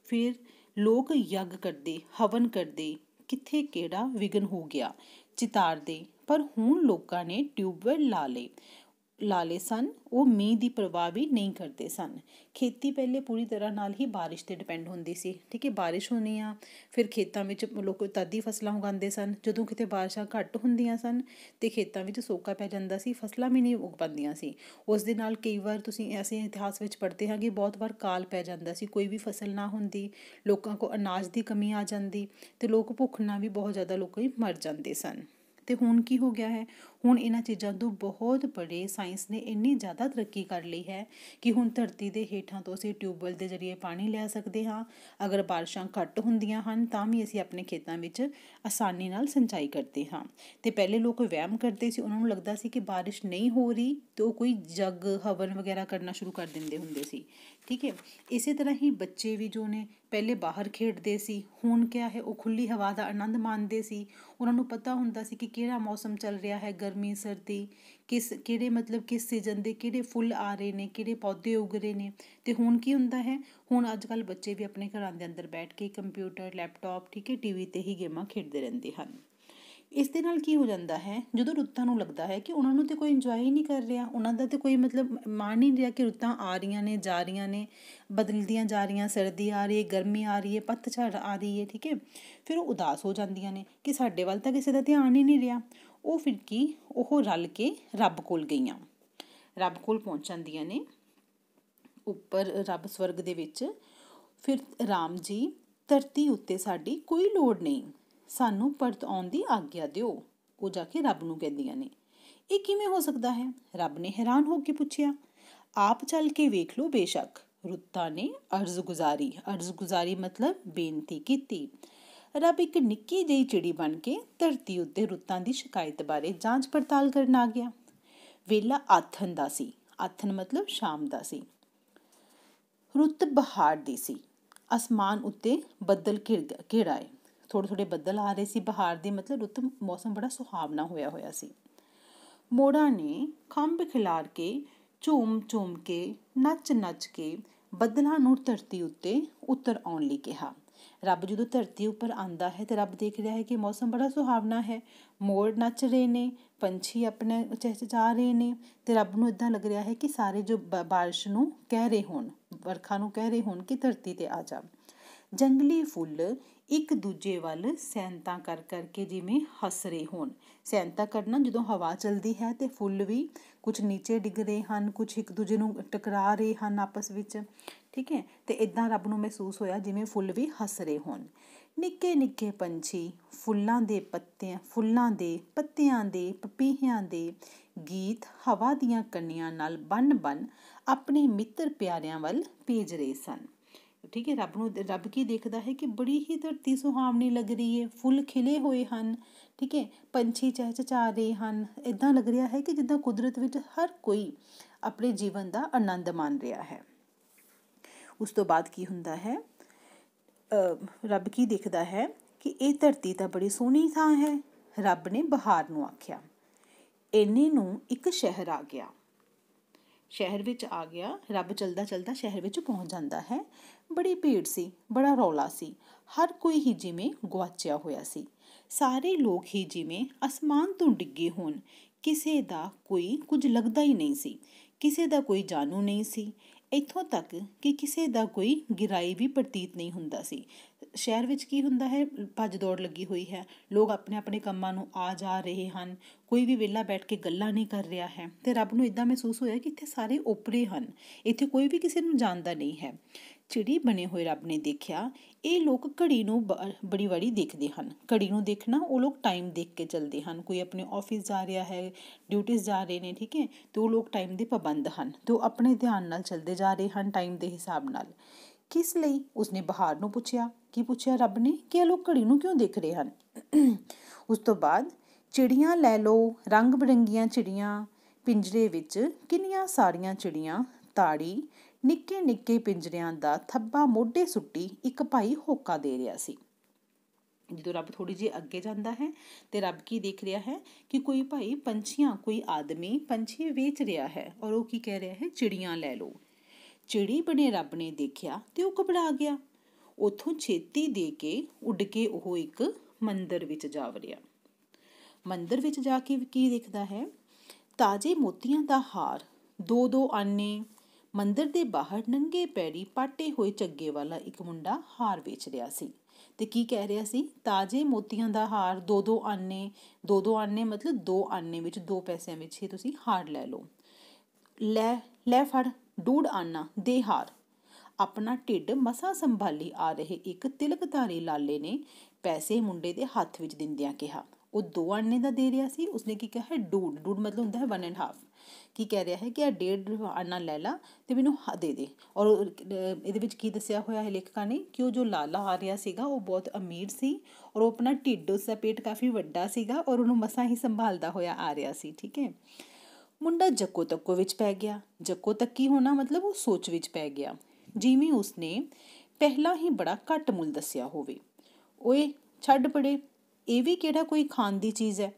ਫਿਰ ਲੋਕ ਯੱਗ ਕਰਦੇ, ਹਵਨ ਕਰਦੇ, ਕਿੱਥੇ ਕਿਹੜਾ ਵਿਘਨ ਹੋ ਗਿਆ ਚਿਤਾਰਦੇ। ਪਰ ਹੁਣ ਲੋਕਾਂ ਨੇ ਟਿਊਬਵੈੱਲ ਲਾ ਲਏ ਸਨ, ਉਹ ਮੀਂਹ ਦੀ ਪਰਵਾਹ ਵੀ ਨਹੀਂ ਕਰਦੇ ਸਨ। ਖੇਤੀ ਪਹਿਲੇ ਪੂਰੀ ਤਰ੍ਹਾਂ ਨਾਲ ਹੀ ਬਾਰਿਸ਼ 'ਤੇ ਡਿਪੈਂਡ ਹੁੰਦੀ ਸੀ, ਠੀਕ ਹੈ। ਬਾਰਿਸ਼ ਹੋਣੀ ਆ, ਫਿਰ ਖੇਤਾਂ ਵਿੱਚ ਲੋਕ ਤਦ ਹੀ ਫਸਲਾਂ ਉਗਾਉਂਦੇ ਸਨ। ਜਦੋਂ ਕਿਤੇ ਬਾਰਿਸ਼ਾਂ ਘੱਟ ਹੁੰਦੀਆਂ ਸਨ ਅਤੇ ਖੇਤਾਂ ਵਿੱਚ ਸੋਕਾ ਪੈ ਜਾਂਦਾ ਸੀ, ਫਸਲਾਂ ਵੀ ਨਹੀਂ ਉਗ ਪਾਉਂਦੀਆਂ ਸੀ। ਉਸ ਦੇ ਨਾਲ ਕਈ ਵਾਰ ਅਸੀਂ ਇਤਿਹਾਸ ਵਿੱਚ ਪੜ੍ਹਦੇ ਹਾਂ ਕਿ ਬਹੁਤ ਵਾਰ ਕਾਲ ਪੈ ਜਾਂਦਾ ਸੀ, ਕੋਈ ਵੀ ਫਸਲ ਨਾ ਹੁੰਦੀ, ਲੋਕਾਂ ਕੋਲ ਅਨਾਜ ਦੀ ਕਮੀ ਆ ਜਾਂਦੀ ਅਤੇ ਲੋਕ ਭੁੱਖ ਨਾਲ ਵੀ ਬਹੁਤ ਜ਼ਿਆਦਾ ਲੋਕ ਮਰ ਜਾਂਦੇ ਸਨ। ਅਤੇ ਹੁਣ ਕੀ ਹੋ ਗਿਆ ਹੈ? ਹੁਣ ਇਹਨਾਂ ਚੀਜ਼ਾਂ ਤੋਂ ਬਹੁਤ ਬੜੇ ਸਾਇੰਸ ਨੇ ਇੰਨੀ ਜ਼ਿਆਦਾ ਤਰੱਕੀ ਕਰ ਲਈ ਹੈ ਕਿ ਹੁਣ ਧਰਤੀ ਦੇ ਹੇਠਾਂ ਤੋਂ ਅਸੀਂ ਟਿਊਬਵੈੱਲ ਦੇ ਜ਼ਰੀਏ ਪਾਣੀ ਲੈ ਸਕਦੇ ਹਾਂ। ਅਗਰ ਬਾਰਿਸ਼ਾਂ ਘੱਟ ਹੁੰਦੀਆਂ ਹਨ ਤਾਂ ਵੀ ਅਸੀਂ ਆਪਣੇ ਖੇਤਾਂ ਵਿੱਚ ਆਸਾਨੀ ਨਾਲ ਸਿੰਚਾਈ ਕਰਦੇ ਹਾਂ। ਅਤੇ ਪਹਿਲੇ ਲੋਕ ਵਹਿਮ ਕਰਦੇ ਸੀ, ਉਹਨਾਂ ਨੂੰ ਲੱਗਦਾ ਸੀ ਕਿ ਬਾਰਿਸ਼ ਨਹੀਂ ਹੋ ਰਹੀ ਅਤੇ ਉਹ ਕੋਈ ਯੱਗ, ਹਵਨ ਵਗੈਰਾ ਕਰਨਾ ਸ਼ੁਰੂ ਕਰ ਦਿੰਦੇ ਹੁੰਦੇ ਸੀ, ਠੀਕ ਹੈ। ਇਸੇ ਤਰ੍ਹਾਂ ਹੀ ਬੱਚੇ ਵੀ ਜੋ ਨੇ ਪਹਿਲੇ ਬਾਹਰ ਖੇਡਦੇ ਸੀ, ਹੁਣ ਕਿਆ ਹੈ, ਉਹ ਖੁੱਲ੍ਹੀ ਹਵਾ ਦਾ ਆਨੰਦ ਮਾਣਦੇ ਸੀ। ਉਹਨਾਂ ਨੂੰ ਪਤਾ ਹੁੰਦਾ ਸੀ ਕਿ ਕਿਹੜਾ ਮੌਸਮ ਚੱਲ ਰਿਹਾ ਹੈ, ਗਰਮੀ, ਸਰਦੀ, ਕਿਸ ਸੀਜ਼ਨ ਦੇ ਕਿਹੜੇ ਫੁੱਲ ਆ ਰਹੇ ਨੇ, ਕਿਹੜੇ ਪੌਦੇ ਉੱਗ ਰਹੇ ਨੇ। ਅਤੇ ਹੁਣ ਕੀ ਹੁੰਦਾ ਹੈ? ਹੁਣ ਅੱਜ ਕੱਲ੍ਹ ਬੱਚੇ ਵੀ ਆਪਣੇ ਘਰਾਂ ਦੇ ਅੰਦਰ ਬੈਠ ਕੇ ਕੰਪਿਊਟਰ, ਲੈਪਟਾਪ, ਠੀਕ ਹੈ, TV 'ਤੇ ਹੀ ਗੇਮਾਂ ਖੇਡਦੇ ਰਹਿੰਦੇ ਹਨ। ਇਸ ਦੇ ਨਾਲ ਕੀ ਹੋ ਜਾਂਦਾ ਹੈ? ਜਦੋਂ ਰੁੱਤਾਂ ਨੂੰ ਲੱਗਦਾ ਹੈ ਕਿ ਉਹਨਾਂ ਨੂੰ ਤਾਂ ਕੋਈ ਇੰਜੋਏ ਹੀ ਨਹੀਂ ਕਰ ਰਿਹਾ, ਉਹਨਾਂ ਦਾ ਤਾਂ ਕੋਈ ਮਤਲਬ ਮਾਣ ਨਹੀਂ ਰਿਹਾ ਕਿ ਰੁੱਤਾਂ ਆ ਰਹੀਆਂ ਨੇ, ਜਾ ਰਹੀਆਂ ਨੇ, ਬਦਲਦੀਆਂ ਜਾ ਰਹੀਆਂ, ਸਰਦੀ ਆ ਰਹੀ ਹੈ, ਗਰਮੀ ਆ ਰਹੀ ਹੈ, ਪੱਤਝੜ ਆ ਰਹੀ ਹੈ, ਠੀਕ ਹੈ। ਫਿਰ ਉਹ ਉਦਾਸ ਹੋ ਜਾਂਦੀਆਂ ਨੇ ਕਿ ਸਾਡੇ ਵੱਲ ਤਾਂ ਕਿਸੇ ਦਾ ਧਿਆਨ ਹੀ ਨਹੀਂ ਰਿਹਾ। ਉਹ ਫਿਰ ਕੀ ਉਹ ਰਲ ਕੇ ਰੱਬ ਕੋਲ ਗਈਆਂ। ਰੱਬ ਕੋਲ ਪਹੁੰਚ ਜਾਂਦੀਆਂ ਨੇ ਉੱਪਰ ਰੱਬ ਸਵਰਗ ਦੇ ਵਿੱਚ। ਫਿਰ ਰਾਮ ਜੀ, ਧਰਤੀ ਉੱਤੇ ਸਾਡੀ ਕੋਈ ਲੋੜ ਨਹੀਂ, ਸਾਨੂੰ ਪਰਤ ਆਉਣ ਦੀ ਆਗਿਆ ਦਿਓ। ਉਹ ਜਾ ਕੇ ਰੱਬ ਨੂੰ ਕਹਿੰਦੀਆਂ ਨੇ। ਇਹ ਕਿਵੇਂ ਹੋ ਸਕਦਾ ਹੈ? ਰੱਬ ਨੇ ਹੈਰਾਨ ਹੋ ਕੇ ਪੁੱਛਿਆ। ਆਪ ਚੱਲ ਕੇ ਵੇਖ ਲਓ ਬੇਸ਼ੱਕ। ਰੁੱਤਾਂ ਨੇ ਅਰਜ਼ ਗੁਜ਼ਾਰੀ ਮਤਲਬ ਬੇਨਤੀ ਕੀਤੀ। ਰੱਬ ਇੱਕ ਨਿੱਕੀ ਜਿਹੀ ਚਿੜੀ ਬਣ ਕੇ ਧਰਤੀ ਉੱਤੇ ਰੁੱਤਾਂ ਦੀ ਸ਼ਿਕਾਇਤ ਬਾਰੇ ਜਾਂਚ ਪੜਤਾਲ ਕਰਨ ਆ ਗਿਆ। ਵੇਲਾ ਆਥਣ ਦਾ ਸੀ। ਆਥਣ ਮਤਲਬ ਸ਼ਾਮ ਦਾ ਸੀ। ਰੁੱਤ ਬਹਾਰ ਦੀ ਸੀ। ਅਸਮਾਨ ਉੱਤੇ ਬੱਦਲ ਘਿਰ ਆਏ। ਥੋੜ੍ਹੇ ਬੱਦਲ ਆ ਰਹੇ ਸੀ। ਬਹਾਰ ਦੀ ਮਤਲਬ ਰੁੱਤ, ਮੌਸਮ ਬੜਾ ਸੁਹਾਵਣਾ ਹੋਇਆ ਸੀ। ਮੋਰਾਂ ਨੇ ਖੰਭ ਖਿਲਾਰ ਕੇ, ਝੂਮ ਕੇ, ਨੱਚ ਕੇ ਬੱਦਲਾਂ ਨੂੰ ਧਰਤੀ ਉੱਤੇ ਉਤਰ ਆਉਣ ਲਈ ਕਿਹਾ। ਰੱਬ ਜਦੋਂ ਧਰਤੀ ਉੱਪਰ ਆਉਂਦਾ ਹੈ ਤੇ ਰੱਬ ਦੇਖ ਰਿਹਾ ਹੈ ਕਿ ਮੌਸਮ ਬੜਾ ਸੁਹਾਵਣਾ ਹੈ। ਮੋਰ ਨੱਚ ਰਹੇ ਨੇ, ਪੰਛੀ ਆਪਣੇ ਚਹਿਚਹਾ ਰਹੇ ਨੇ ਤੇ ਰੱਬ ਨੂੰ ਇੱਦਾਂ ਲੱਗ ਰਿਹਾ ਹੈ ਕਿ ਸਾਰੇ ਜੋ ਬਾਰਿਸ਼ ਨੂੰ ਕਹਿ ਰਹੇ ਹੋਣ, ਵਰਖਾ ਨੂੰ ਕਹਿ ਰਹੇ ਹੋਣ ਕਿ ਧਰਤੀ ਤੇ ਆ ਜਾ। ਜੰਗਲੀ ਫੁੱਲ ਇੱਕ ਦੂਜੇ ਵੱਲ ਸੈਨਤਾ ਕਰਕੇ ਜਿਵੇਂ ਹੱਸ ਰਹੇ ਹੋਣ। ਸੈਨਤਾ ਕਰਨਾ, ਜਦੋਂ ਹਵਾ ਚੱਲਦੀ ਹੈ ਤੇ ਫੁੱਲ ਵੀ ਕੁਝ ਨੀਚੇ ਡਿੱਗ ਰਹੇ ਹਨ, ਕੁਝ ਇੱਕ ਦੂਜੇ ਨੂੰ ਟਕਰਾ ਰਹੇ ਹਨ ਆਪਸ ਵਿੱਚ, ਠੀਕ ਹੈ। ਤੇ ਇੱਦਾਂ ਰੱਬ ਨੂੰ ਮਹਿਸੂਸ ਹੋਇਆ ਜਿਵੇਂ ਫੁੱਲ ਵੀ ਹੱਸ ਰਹੇ ਹੋਣ। ਨਿੱਕੇ ਨਿੱਕੇ ਪੰਛੀ ਫੁੱਲਾਂ ਦੇ ਪੱਤਿਆਂ ਦੇ ਪਪੀਹਿਆਂ ਦੇ ਗੀਤ ਹਵਾ ਦੀਆਂ ਕਣੀਆਂ ਨਾਲ ਬੰਨ ਆਪਣੇ ਮਿੱਤਰ ਪਿਆਰਿਆਂ ਵੱਲ ਭੇਜ ਰਹੇ ਸਨ, ਠੀਕ ਹੈ। ਰੱਬ ਕੀ ਦੇਖਦਾ ਹੈ ਕਿ ਬੜੀ ਹੀ ਧਰਤੀ ਸੁਹਾਵਣੀ ਲੱਗ ਰਹੀ ਹੈ, ਫੁੱਲ ਖਿਲੇ ਹੋਏ ਹਨ, ਠੀਕ ਹੈ, ਪੰਛੀ ਚਹਿਚਹਾ ਰਹੇ ਹਨ। ਇੱਦਾਂ ਲੱਗ ਰਿਹਾ ਹੈ ਕਿ ਜਿੱਦਾਂ ਕੁਦਰਤ ਵਿੱਚ ਹਰ ਕੋਈ ਆਪਣੇ ਜੀਵਨ ਦਾ ਆਨੰਦ ਮਾਣ ਰਿਹਾ ਹੈ। ਉਸ ਤੋਂ ਬਾਅਦ ਕੀ ਹੁੰਦਾ ਹੈ? ਰੱਬ ਕੀ ਦੇਖਦਾ ਹੈ ਕਿ ਇਹ ਧਰਤੀ ਤਾਂ ਬੜੀ ਸੋਹਣੀ ਥਾਂ ਹੈ। ਰੱਬ ਨੇ ਬਹਾਰ ਨੂੰ ਆਖਿਆ। ਇੰਨੇ ਨੂੰ ਇੱਕ ਸ਼ਹਿਰ ਆ ਗਿਆ। ਸ਼ਹਿਰ ਵਿੱਚ ਆ ਗਿਆ। ਰੱਬ ਚਲਦਾ ਸ਼ਹਿਰ ਵਿੱਚ ਪਹੁੰਚ ਜਾਂਦਾ ਹੈ। ਬੜੀ ਭੀੜ ਸੀ, ਬੜਾ ਰੌਲਾ ਸੀ। ਹਰ ਕੋਈ ਹੀ ਜਿਵੇਂ ਗੁਆਚਿਆ ਹੋਇਆ ਸੀ। ਸਾਰੇ ਲੋਕ ਹੀ ਜਿਵੇਂ ਅਸਮਾਨ ਤੋਂ ਡਿੱਗੇ ਹੋਣ। ਕਿਸੇ ਦਾ ਕੋਈ ਕੁਝ ਲੱਗਦਾ ਹੀ ਨਹੀਂ ਸੀ। ਕਿਸੇ ਦਾ ਕੋਈ ਜਾਣੂ ਨਹੀਂ ਸੀ। ਇੱਥੋਂ ਤੱਕ ਕਿ ਕਿਸੇ ਦਾ ਕੋਈ ਗਿਰਾਈ ਵੀ ਪ੍ਰਤੀਤ ਨਹੀਂ ਹੁੰਦਾ ਸੀ। ਸ਼ਹਿਰ ਵਿੱਚ ਕੀ ਹੁੰਦਾ ਹੈ? ਭੱਜ ਦੌੜ ਲੱਗੀ ਹੋਈ ਹੈ। ਲੋਕ ਆਪਣੇ ਆਪਣੇ ਕੰਮਾਂ ਨੂੰ ਆ ਜਾ ਰਹੇ ਹਨ। ਕੋਈ ਵੀ ਵਿਹਲਾ ਬੈਠ ਕੇ ਗੱਲਾਂ ਨਹੀਂ ਕਰ ਰਿਹਾ ਹੈ। ਤੇ ਰੱਬ ਨੂੰ ਇੱਦਾਂ ਮਹਿਸੂਸ ਹੋਇਆ ਕਿ ਇੱਥੇ ਸਾਰੇ ਓਪਰੇ ਹਨ, ਇੱਥੇ ਕੋਈ ਵੀ ਕਿਸੇ ਨੂੰ ਜਾਣਦਾ ਨਹੀਂ ਹੈ। ਚਿੜੀ ਬਣੇ ਹੋਏ ਰੱਬ ਨੇ ਦੇਖਿਆ, ਇਹ ਲੋਕ ਘੜੀ ਨੂੰ ਬੜੀ ਵਾਰੀ ਦੇਖਦੇ ਹਨ। ਘੜੀ ਨੂੰ ਦੇਖਣਾ, ਉਹ ਲੋਕ ਟਾਈਮ ਦੇਖ ਕੇ ਚੱਲਦੇ ਹਨ। ਕੋਈ ਆਪਣੇ ਆਫਿਸ ਜਾ ਰਿਹਾ ਹੈ, ਡਿਊਟੀਜ਼ ਜਾ ਰਹੇ ਨੇ, ਠੀਕ ਹੈ, ਤੇ ਉਹ ਲੋਕ ਟਾਈਮ ਦੇ ਪਾਬੰਦ ਹਨ ਤੇ ਉਹ ਆਪਣੇ ਧਿਆਨ ਨਾਲ ਚੱਲਦੇ ਜਾ ਰਹੇ ਹਨ ਟਾਈਮ ਦੇ ਹਿਸਾਬ ਨਾਲ। ਕਿਸ ਲਈ? ਉਸਨੇ ਬਹਾਰ ਨੂੰ ਪੁੱਛਿਆ। ਕੀ ਪੁੱਛਿਆ ਰੱਬ ਨੇ? ਕਿ ਇਹ ਲੋਕ ਘੜੀ ਨੂੰ ਕਿਉਂ ਦੇਖ ਰਹੇ ਹਨ? ਉਸ ਤੋਂ ਬਾਅਦ, ਚਿੜੀਆਂ ਲੈ ਲਓ, ਰੰਗ ਬਿਰੰਗੀਆਂ ਚਿੜੀਆਂ ਪਿੰਜਰੇ ਵਿੱਚ, ਕਿੰਨੀਆਂ ਸਾਰੀਆਂ ਚਿੜੀਆਂ ਤਾੜੀ ਨਿੱਕੇ ਨਿੱਕੇ ਪਿੰਜਰਿਆਂ ਦਾ ਥੱਬਾ ਮੋਢੇ ਸੁੱਟੀ ਇੱਕ ਭਾਈ ਹੋਕਾ ਦੇ ਰਿਹਾ ਸੀ। ਜਦੋਂ ਰੱਬ ਥੋੜ੍ਹੀ ਜਿਹੀ ਅੱਗੇ ਜਾਂਦਾ ਹੈ ਤੇ ਰੱਬ ਕੀ ਦੇਖ ਰਿਹਾ ਹੈ ਕਿ ਕੋਈ ਭਾਈ ਕੋਈ ਆਦਮੀ ਪੰਛੀ ਵੇਚ ਰਿਹਾ ਹੈ ਔਰ ਉਹ ਕੀ ਕਹਿ ਰਿਹਾ ਹੈ? ਚਿੜੀਆਂ ਲੈ ਲਓ। ਚਿੜੀ ਬਣੇ ਰੱਬ ਨੇ ਦੇਖਿਆ ਤੇ ਉਹ ਘਬਰਾ ਗਿਆ। ਉੱਥੋਂ ਛੇਤੀ ਦੇ ਕੇ ਉੱਡ ਕੇ ਉਹ ਇੱਕ ਮੰਦਿਰ ਵਿੱਚ ਜਾ ਵੜਿਆ। ਮੰਦਿਰ ਵਿੱਚ ਜਾ ਕੇ ਕੀ ਦੇਖਦਾ ਹੈ? ਤਾਜ਼ੇ ਮੋਤੀਆਂ ਦਾ ਹਾਰ, 2-2 ਆਨੇ। ਮੰਦਿਰ ਦੇ ਬਾਹਰ ਨੰਗੇ ਪੈਰੀ ਪਾਟੇ ਹੋਏ ਝੱਗੇ ਵਾਲਾ ਇੱਕ ਮੁੰਡਾ ਹਾਰ ਵੇਚ ਰਿਹਾ ਸੀ ਤੇ ਕੀ ਕਹਿ ਰਿਹਾ ਸੀ? ਤਾਜ਼ੇ ਮੋਤੀਆਂ ਦਾ ਹਾਰ, 2-2 ਆਨੇ। 2-2 ਆਨੇ ਮਤਲਬ 2 ਆਨੇ ਵਿੱਚ, 2 ਪੈਸਿਆਂ ਵਿੱਚ ਹੀ ਤੁਸੀਂ ਹਾਰ ਲੈ ਲਓ। ਲੈ ਫੜ, 1.5 ਆਨਾ ਦੇ ਹਾਰ। ਆਪਣਾ ਢਿੱਡ ਮਸਾਂ ਸੰਭਾਲੀ ਆ ਰਹੇ ਇੱਕ ਤਿਲਕਧਾਰੀ ਲਾਲੇ ਨੇ ਪੈਸੇ ਮੁੰਡੇ ਦੇ ਹੱਥ ਵਿੱਚ ਦਿੰਦਿਆਂ ਕਿਹਾ। ਉਹ 2 ਆਨੇ ਦਾ ਦੇ ਰਿਹਾ ਸੀ, ਉਸਨੇ ਕੀ ਕਿਹਾ? ਡੂਡ ਮਤਲਬ ਹੁੰਦਾ ਹੈ 1.5। ਕੀ ਕਹਿ ਰਿਹਾ ਹੈ ਕਿ ਇਹ 1.5 ਆਨਾ ਲੈ ਲਾ ਤੇ ਮੈਨੂੰ ਦੇ ਦੇ। ਔਰ ਇਹਦੇ ਵਿੱਚ ਕੀ ਦੱਸਿਆ ਹੋਇਆ ਹੈ ਲੇਖਕਾਂ ਨੇ ਕਿ ਉਹ ਜੋ ਲਾਲਾ ਆ ਰਿਹਾ ਸੀਗਾ ਉਹ ਬਹੁਤ ਅਮੀਰ ਸੀ ਔਰ ਉਹ ਆਪਣਾ ਢਿੱਡ, ਉਸਦਾ ਪੇਟ ਕਾਫੀ ਵੱਡਾ ਸੀਗਾ ਔਰ ਉਹਨੂੰ ਮਸਾਂ ਹੀ ਸੰਭਾਲਦਾ ਹੋਇਆ ਆ ਰਿਹਾ ਸੀ, ਠੀਕ ਹੈ। ਮੁੰਡਾ ਜੱਕੋ ਤੱਕੋ ਵਿੱਚ ਪੈ ਗਿਆ। ਜੱਕੋ ਤੱਕੀ ਹੋਣਾ ਮਤਲਬ ਉਹ ਸੋਚ ਵਿੱਚ ਪੈ ਗਿਆ, ਜਿਵੇਂ ਉਸਨੇ ਪਹਿਲਾਂ ਹੀ ਬੜਾ ਘੱਟ ਮੁੱਲ ਦੱਸਿਆ ਹੋਵੇ। ਓਏ ਛੱਡ ਪੜੇ, ਇਹ ਵੀ ਕਿਹੜਾ ਕੋਈ ਖਾਣ ਦੀ ਚੀਜ਼ ਹੈ?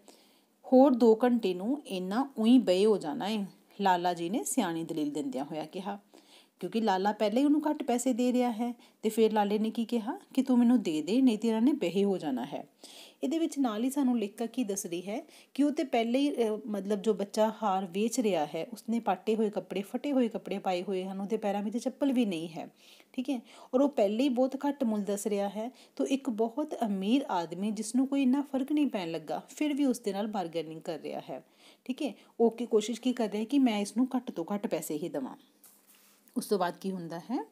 ਹੋਰ 2 ਘੰਟੇ ਨੂੰ ਇੰਨਾ ਉਹੀ ਬਏ ਹੋ ਜਾਣਾ ਏ, ਲਾਲਾ ਜੀ ਨੇ ਸਿਆਣੀ ਦਲੀਲ ਦਿੰਦਿਆਂ ਹੋਇਆ ਕਿਹਾ। ਕਿਉਂਕਿ ਲਾਲਾ ਪਹਿਲਾਂ ਹੀ ਉਹਨੂੰ ਘੱਟ ਪੈਸੇ ਦੇ ਰਿਹਾ ਹੈ। ਅਤੇ ਫਿਰ ਲਾਲੇ ਨੇ ਕੀ ਕਿਹਾ ਕਿ ਤੂੰ ਮੈਨੂੰ ਦੇ ਦੇ, ਨਹੀਂ ਤਾਂ ਇਹਨਾਂ ਨੇ ਬੇਹੇ ਹੋ ਜਾਣਾ ਹੈ। ਇਹਦੇ ਵਿੱਚ ਨਾਲ ਹੀ ਸਾਨੂੰ ਲੇਖਕ ਕੀ ਦੱਸ ਰਹੀ ਹੈ ਕਿ ਉਹ ਤਾਂ ਪਹਿਲਾਂ ਹੀ ਮਤਲਬ ਜੋ ਬੱਚਾ ਹਾਰ ਵੇਚ ਰਿਹਾ ਹੈ ਉਸਨੇ ਪਾਟੇ ਹੋਏ ਕੱਪੜੇ, ਫਟੇ ਹੋਏ ਕੱਪੜੇ ਪਾਏ ਹੋਏ ਹਨ, ਉਹਦੇ ਪੈਰਾਂ ਵਿੱਚ ਚੱਪਲ ਵੀ ਨਹੀਂ ਹੈ, ਠੀਕ ਹੈ। ਔਰ ਉਹ ਪਹਿਲੇ ਹੀ ਬਹੁਤ ਘੱਟ ਮੁੱਲ ਦੱਸ ਰਿਹਾ ਹੈ। ਤਾਂ ਇੱਕ ਬਹੁਤ ਅਮੀਰ ਆਦਮੀ ਜਿਸਨੂੰ ਕੋਈ ਇੰਨਾ ਫਰਕ ਨਹੀਂ ਪੈਣ ਲੱਗਾ ਫਿਰ ਵੀ ਉਸਦੇ ਨਾਲ ਬਾਰਗੇਨਿੰਗ ਕਰ ਰਿਹਾ ਹੈ, ਠੀਕ ਹੈ। ਉਹ ਕੀ ਕੋਸ਼ਿਸ਼ ਕੀ ਕਰ ਰਿਹਾ ਕਿ ਮੈਂ ਇਸਨੂੰ ਘੱਟ ਤੋਂ ਘੱਟ ਪੈਸੇ ਹੀ ਦੇਵਾਂ। ਉਸ ਤੋਂ ਬਾਅਦ ਕੀ ਹੁੰਦਾ ਹੈ,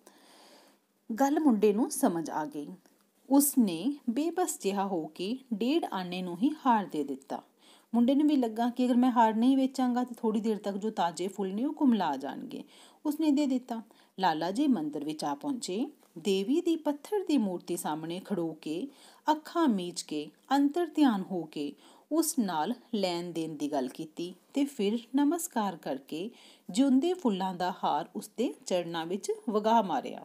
ਗੱਲ ਮੁੰਡੇ ਨੂੰ ਸਮਝ ਆ ਗਈ। ਉਸਨੇ ਬੇਬਸ ਜਿਹਾ ਹੋ ਕੇ 1.5 ਆਨੇ ਨੂੰ ਹੀ ਹਾਰ ਦੇ ਦਿੱਤਾ। ਮੁੰਡੇ ਨੂੰ ਵੀ ਲੱਗਾ ਕਿ ਅਗਰ ਮੈਂ ਹਾਰ ਨਹੀਂ ਵੇਚਾਂਗਾ ਤਾਂ ਥੋੜ੍ਹੀ ਦੇਰ ਤੱਕ ਜੋ ਤਾਜ਼ੇ ਫੁੱਲ ਨੇ ਉਹ ਕੁਮਲਾ ਜਾਣਗੇ। ਉਸਨੇ ਦੇ ਦਿੱਤਾ। ਲਾਲਾ ਜੀ ਮੰਦਰ ਵਿੱਚ ਆ ਪਹੁੰਚੇ। ਦੇਵੀ ਦੀ ਪੱਥਰ ਦੀ ਮੂਰਤੀ ਸਾਹਮਣੇ ਖੜੋ ਕੇ, ਅੱਖਾਂ ਮੀਚ ਕੇ, ਅੰਤਰ ਧਿਆਨ ਹੋ ਕੇ ਉਸ ਨਾਲ ਲੈਣ ਦੇਣ ਦੀ ਗੱਲ ਕੀਤੀ ਅਤੇ ਫਿਰ ਨਮਸਕਾਰ ਕਰਕੇ ਜਿਉਂਦੇ ਫੁੱਲਾਂ ਦਾ ਹਾਰ ਉਸਦੇ ਚਰਨਾਂ ਵਿੱਚ ਵਗਾਹ ਮਾਰਿਆ।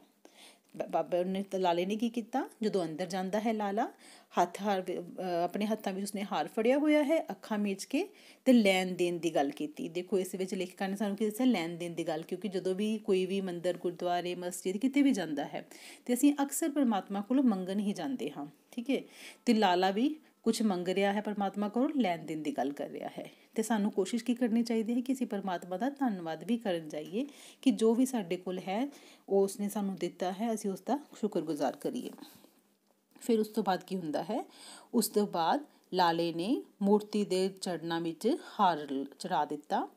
ਬਾਬਾ ਨੇ ਲਾਲੇ ਨੇ ਕੀ ਕੀਤਾ, ਜਦੋਂ ਅੰਦਰ ਜਾਂਦਾ ਹੈ ਲਾਲਾ, ਆਪਣੇ ਹੱਥਾਂ ਵਿੱਚ ਉਸਨੇ ਹਾਰ ਫੜਿਆ ਹੋਇਆ ਹੈ, ਅੱਖਾਂ ਮੀਚ ਕੇ ਅਤੇ ਲੈਣ ਦੇਣ ਦੀ ਗੱਲ ਕੀਤੀ। ਦੇਖੋ ਇਸ ਵਿੱਚ ਲੇਖਕਾਂ ਨੇ ਸਾਨੂੰ ਕੀ ਦੱਸਿਆ, ਲੈਣ ਦੇਣ ਦੀ ਗੱਲ, ਕਿਉਂਕਿ ਜਦੋਂ ਵੀ ਕੋਈ ਵੀ ਮੰਦਰ, ਗੁਰਦੁਆਰੇ, ਮਸਜਿਦ ਕਿਤੇ ਵੀ ਜਾਂਦਾ ਹੈ ਅਤੇ ਅਸੀਂ ਅਕਸਰ ਪਰਮਾਤਮਾ ਕੋਲੋਂ ਮੰਗਣ ਹੀ ਜਾਂਦੇ ਹਾਂ, ਠੀਕ ਹੈ। ਅਤੇ ਲਾਲਾ ਵੀ ਕੁਛ ਮੰਗ ਰਿਹਾ ਹੈ ਪਰਮਾਤਮਾ ਕੋਲ, ਲੈਣ ਦੇਣ ਦੀ ਗੱਲ ਕਰ ਰਿਹਾ ਹੈ। ਅਤੇ ਸਾਨੂੰ ਕੋਸ਼ਿਸ਼ ਕੀ ਕਰਨੀ ਚਾਹੀਦੀ ਹੈ ਕਿ ਅਸੀਂ ਪਰਮਾਤਮਾ ਦਾ ਧੰਨਵਾਦ ਵੀ ਕਰਨ ਜਾਈਏ ਕਿ ਜੋ ਵੀ ਸਾਡੇ ਕੋਲ ਹੈ ਉਹ ਉਸਨੇ ਸਾਨੂੰ ਦਿੱਤਾ ਹੈ, ਅਸੀਂ ਉਸਦਾ ਸ਼ੁਕਰਗੁਜ਼ਾਰ ਕਰੀਏ। ਫਿਰ ਉਸ ਤੋਂ ਬਾਅਦ ਕੀ ਹੁੰਦਾ ਹੈ, ਉਸ ਤੋਂ ਬਾਅਦ ਲਾਲੇ ਨੇ ਮੂਰਤੀ ਦੇ ਚਰਨਾਂ ਵਿੱਚ ਹਾਰ ਚੜਾ ਦਿੱਤਾ।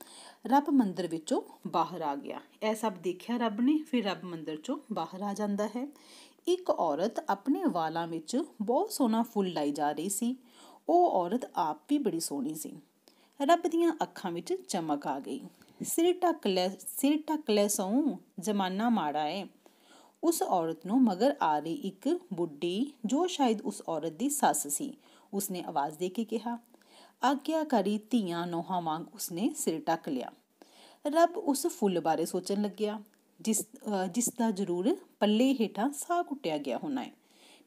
ਰੱਬ ਮੰਦਰ ਵਿੱਚੋਂ ਬਾਹਰ ਆ ਗਿਆ। ਇਹ ਸਭ ਦੇਖਿਆ ਰੱਬ ਨੇ। ਫਿਰ ਰੱਬ ਮੰਦਰ 'ਚੋਂ ਬਾਹਰ ਆ ਜਾਂਦਾ ਹੈ। ਇੱਕ ਔਰਤ ਆਪਣੇ ਵਾਲਾਂ ਵਿੱਚ ਬਹੁਤ ਸੋਹਣਾ ਫੁੱਲ ਲਾਈ ਜਾ ਰਹੀ ਸੀ। ਉਹ ਔਰਤ ਆਪ ਵੀ ਬੜੀ ਸੋਹਣੀ ਸੀ। ਰੱਬ ਦੀਆਂ ਅੱਖਾਂ ਵਿੱਚ ਚਮਕ ਆ ਗਈ। ਸਿਰ ਢੱਕ ਲੈ ਸਹੁੰ, ਜ਼ਮਾਨਾ ਮਾੜਾ ਏ। ਉਸ ਔਰਤ ਨੂੰ ਮਗਰ ਆ ਰਹੀ ਇੱਕ ਬੁੱਢੀ, ਜੋ ਸ਼ਾਇਦ ਉਸ ਔਰਤ ਦੀ ਸੱਸ ਸੀ, ਉਸਨੇ ਆਵਾਜ਼ ਦੇ ਕੇ ਕਿਹਾ। ਆਗਿਆਕਾਰੀ ਧੀਆਂ ਨੋਹਾਂ ਵਾਂਗ ਉਸਨੇ ਸਿਰ ਢੱਕ ਲਿਆ। ਰੱਬ ਉਸ ਫੁੱਲ ਬਾਰੇ ਸੋਚਣ ਲੱਗਿਆ ਜਿਸ ਦਾ ਜ਼ਰੂਰ ਪੱਲੇ ਹੇਠਾਂ ਸਾਹ ਕੁੱਟਿਆ ਗਿਆ ਹੋਣਾ ਹੈ।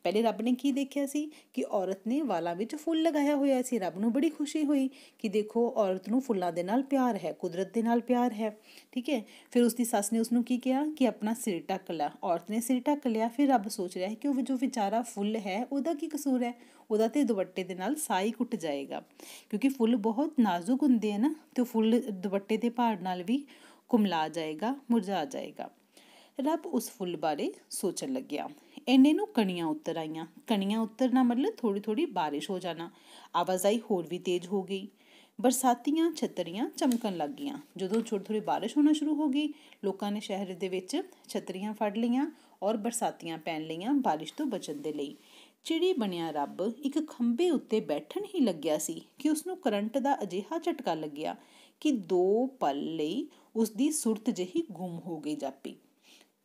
ਪਹਿਲੇ ਰੱਬ ਨੇ ਕੀ ਦੇਖਿਆ ਸੀ ਕਿ ਔਰਤ ਨੇ ਵਾਲਾਂ ਵਿੱਚ ਫੁੱਲ ਲਗਾਇਆ ਹੋਇਆ ਸੀ। ਰੱਬ ਨੂੰ ਬੜੀ ਖੁਸ਼ੀ ਹੋਈ ਕਿ ਦੇਖੋ ਔਰਤ ਨੂੰ ਫੁੱਲਾਂ ਦੇ ਨਾਲ ਪਿਆਰ ਹੈ, ਕੁਦਰਤ ਦੇ ਨਾਲ ਪਿਆਰ ਹੈ, ਠੀਕ ਹੈ। ਫਿਰ ਉਸਦੀ ਸੱਸ ਨੇ ਉਸਨੂੰ ਕੀ ਕਿਹਾ ਕਿ ਆਪਣਾ ਸਿਰ ਢੱਕ ਲੈ। ਔਰਤ ਨੇ ਸਿਰ ਢੱਕ ਲਿਆ। ਫਿਰ ਰੱਬ ਸੋਚ ਰਿਹਾ ਹੈ ਕਿ ਉਹ ਜੋ ਵਿਚਾਰਾ ਫੁੱਲ ਹੈ ਉਹਦਾ ਕੀ ਕਸੂਰ ਹੈ, ਉਹਦਾ ਤੇ ਦੁਪੱਟੇ ਦੇ ਨਾਲ ਸਾਹ ਹੀ ਕੁੱਟ ਜਾਏਗਾ, ਕਿਉਂਕਿ ਫੁੱਲ ਬਹੁਤ ਨਾਜ਼ੁਕ ਹੁੰਦੇ ਆ ਨਾ, ਤੇ ਫੁੱਲ ਦੁਪੱਟੇ ਦੇ ਭਾਰ ਨਾਲ ਵੀ ਕੁਮਲਾ ਜਾਏਗਾ, ਮੁਰਝਾ ਜਾਏਗਾ। ਰੱਬ ਉਸ ਫੁੱਲ ਬਾਰੇ ਸੋਚਣ ਲੱਗਿਆ। ਇੰਨੇ ਨੂੰ ਕਣੀਆਂ ਉੱਤਰ ਆਈਆਂ। ਕਣੀਆਂ ਉਤਰਨਾ ਮਤਲਬ ਥੋੜ੍ਹੀ ਥੋੜ੍ਹੀ ਬਾਰਿਸ਼ ਹੋ ਜਾਣਾ। ਆਵਾਜਾਈ ਹੋਰ ਵੀ ਤੇਜ਼ ਹੋ ਗਈ। ਬਰਸਾਤੀਆਂ ਛੱਤਰੀਆਂ ਚਮਕਣ ਲੱਗ ਗਈਆਂ। ਜਦੋਂ ਥੋੜ੍ਹੀ ਥੋੜ੍ਹੀ ਬਾਰਿਸ਼ ਹੋਣਾ ਸ਼ੁਰੂ ਹੋ ਗਈ, ਲੋਕਾਂ ਨੇ ਸ਼ਹਿਰ ਦੇ ਵਿੱਚ ਛੱਤਰੀਆਂ ਫੜ ਲਈਆਂ ਔਰ ਬਰਸਾਤੀਆਂ ਪਹਿਨ ਲਈਆਂ ਬਾਰਿਸ਼ ਤੋਂ ਬਚਣ ਦੇ ਲਈ। ਚਿੜੀ ਬਣਿਆ ਰੱਬ ਇੱਕ ਖੰਭੇ ਉੱਤੇ ਬੈਠਣ ਹੀ ਲੱਗਿਆ ਸੀ ਕਿ ਉਸਨੂੰ ਕਰੰਟ ਦਾ ਅਜਿਹਾ ਝਟਕਾ ਲੱਗਿਆ ਕਿ 2 ਪਲ ਲਈ ਉਸਦੀ ਸੁਰਤ ਜਿਹੀ ਗੁੰਮ ਹੋ ਗਈ ਜਾਪੀ,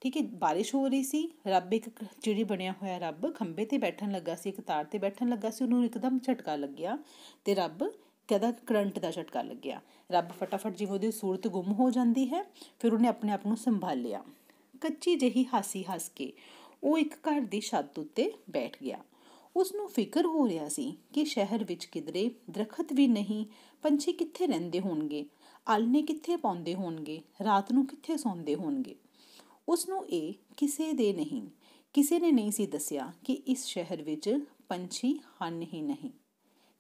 ਠੀਕ ਹੈ। ਬਾਰਿਸ਼ ਹੋ ਰਹੀ ਸੀ, ਰੱਬ ਇੱਕ ਚਿੜੀ ਬਣਿਆ ਹੋਇਆ ਰੱਬ ਖੰਭੇ 'ਤੇ ਬੈਠਣ ਲੱਗਾ ਸੀ, ਇੱਕ ਤਾਰ 'ਤੇ ਬੈਠਣ ਲੱਗਾ ਸੀ। ਉਹਨੂੰ ਇੱਕਦਮ ਝਟਕਾ ਲੱਗਿਆ ਅਤੇ ਰੱਬ ਕਹਿੰਦਾ ਕਰੰਟ ਦਾ ਝਟਕਾ ਲੱਗਿਆ। ਰੱਬ ਫਟਾਫਟ ਜਿਵੇਂ ਉਹਦੀ ਸੂਰਤ ਗੁੰਮ ਹੋ ਜਾਂਦੀ ਹੈ, ਫਿਰ ਉਹਨੇ ਆਪਣੇ ਆਪ ਨੂੰ ਸੰਭਾਲਿਆ। ਕੱਚੀ ਜਿਹੀ ਹਾਸੀ ਹੱਸ ਕੇ ਉਹ ਇੱਕ ਘਰ ਦੀ ਛੱਤ ਉੱਤੇ ਬੈਠ ਗਿਆ। ਉਸਨੂੰ ਫਿਕਰ ਹੋ ਰਿਹਾ ਸੀ ਕਿ ਸ਼ਹਿਰ ਵਿੱਚ ਕਿਧਰੇ ਦਰਖਤ ਵੀ ਨਹੀਂ, ਪੰਛੀ ਕਿੱਥੇ ਰਹਿੰਦੇ ਹੋਣਗੇ, ਆਲ੍ਹਣੇ ਕਿੱਥੇ ਪਾਉਂਦੇ ਹੋਣਗੇ, ਰਾਤ ਨੂੰ ਕਿੱਥੇ ਸੌਂਦੇ ਹੋਣਗੇ। ਉਸਨੂੰ ਇਹ ਕਿਸੇ ਨੇ ਨਹੀਂ ਸੀ ਦੱਸਿਆ ਕਿ ਇਸ ਸ਼ਹਿਰ ਵਿੱਚ ਪੰਛੀ ਹਨ ਹੀ ਨਹੀਂ,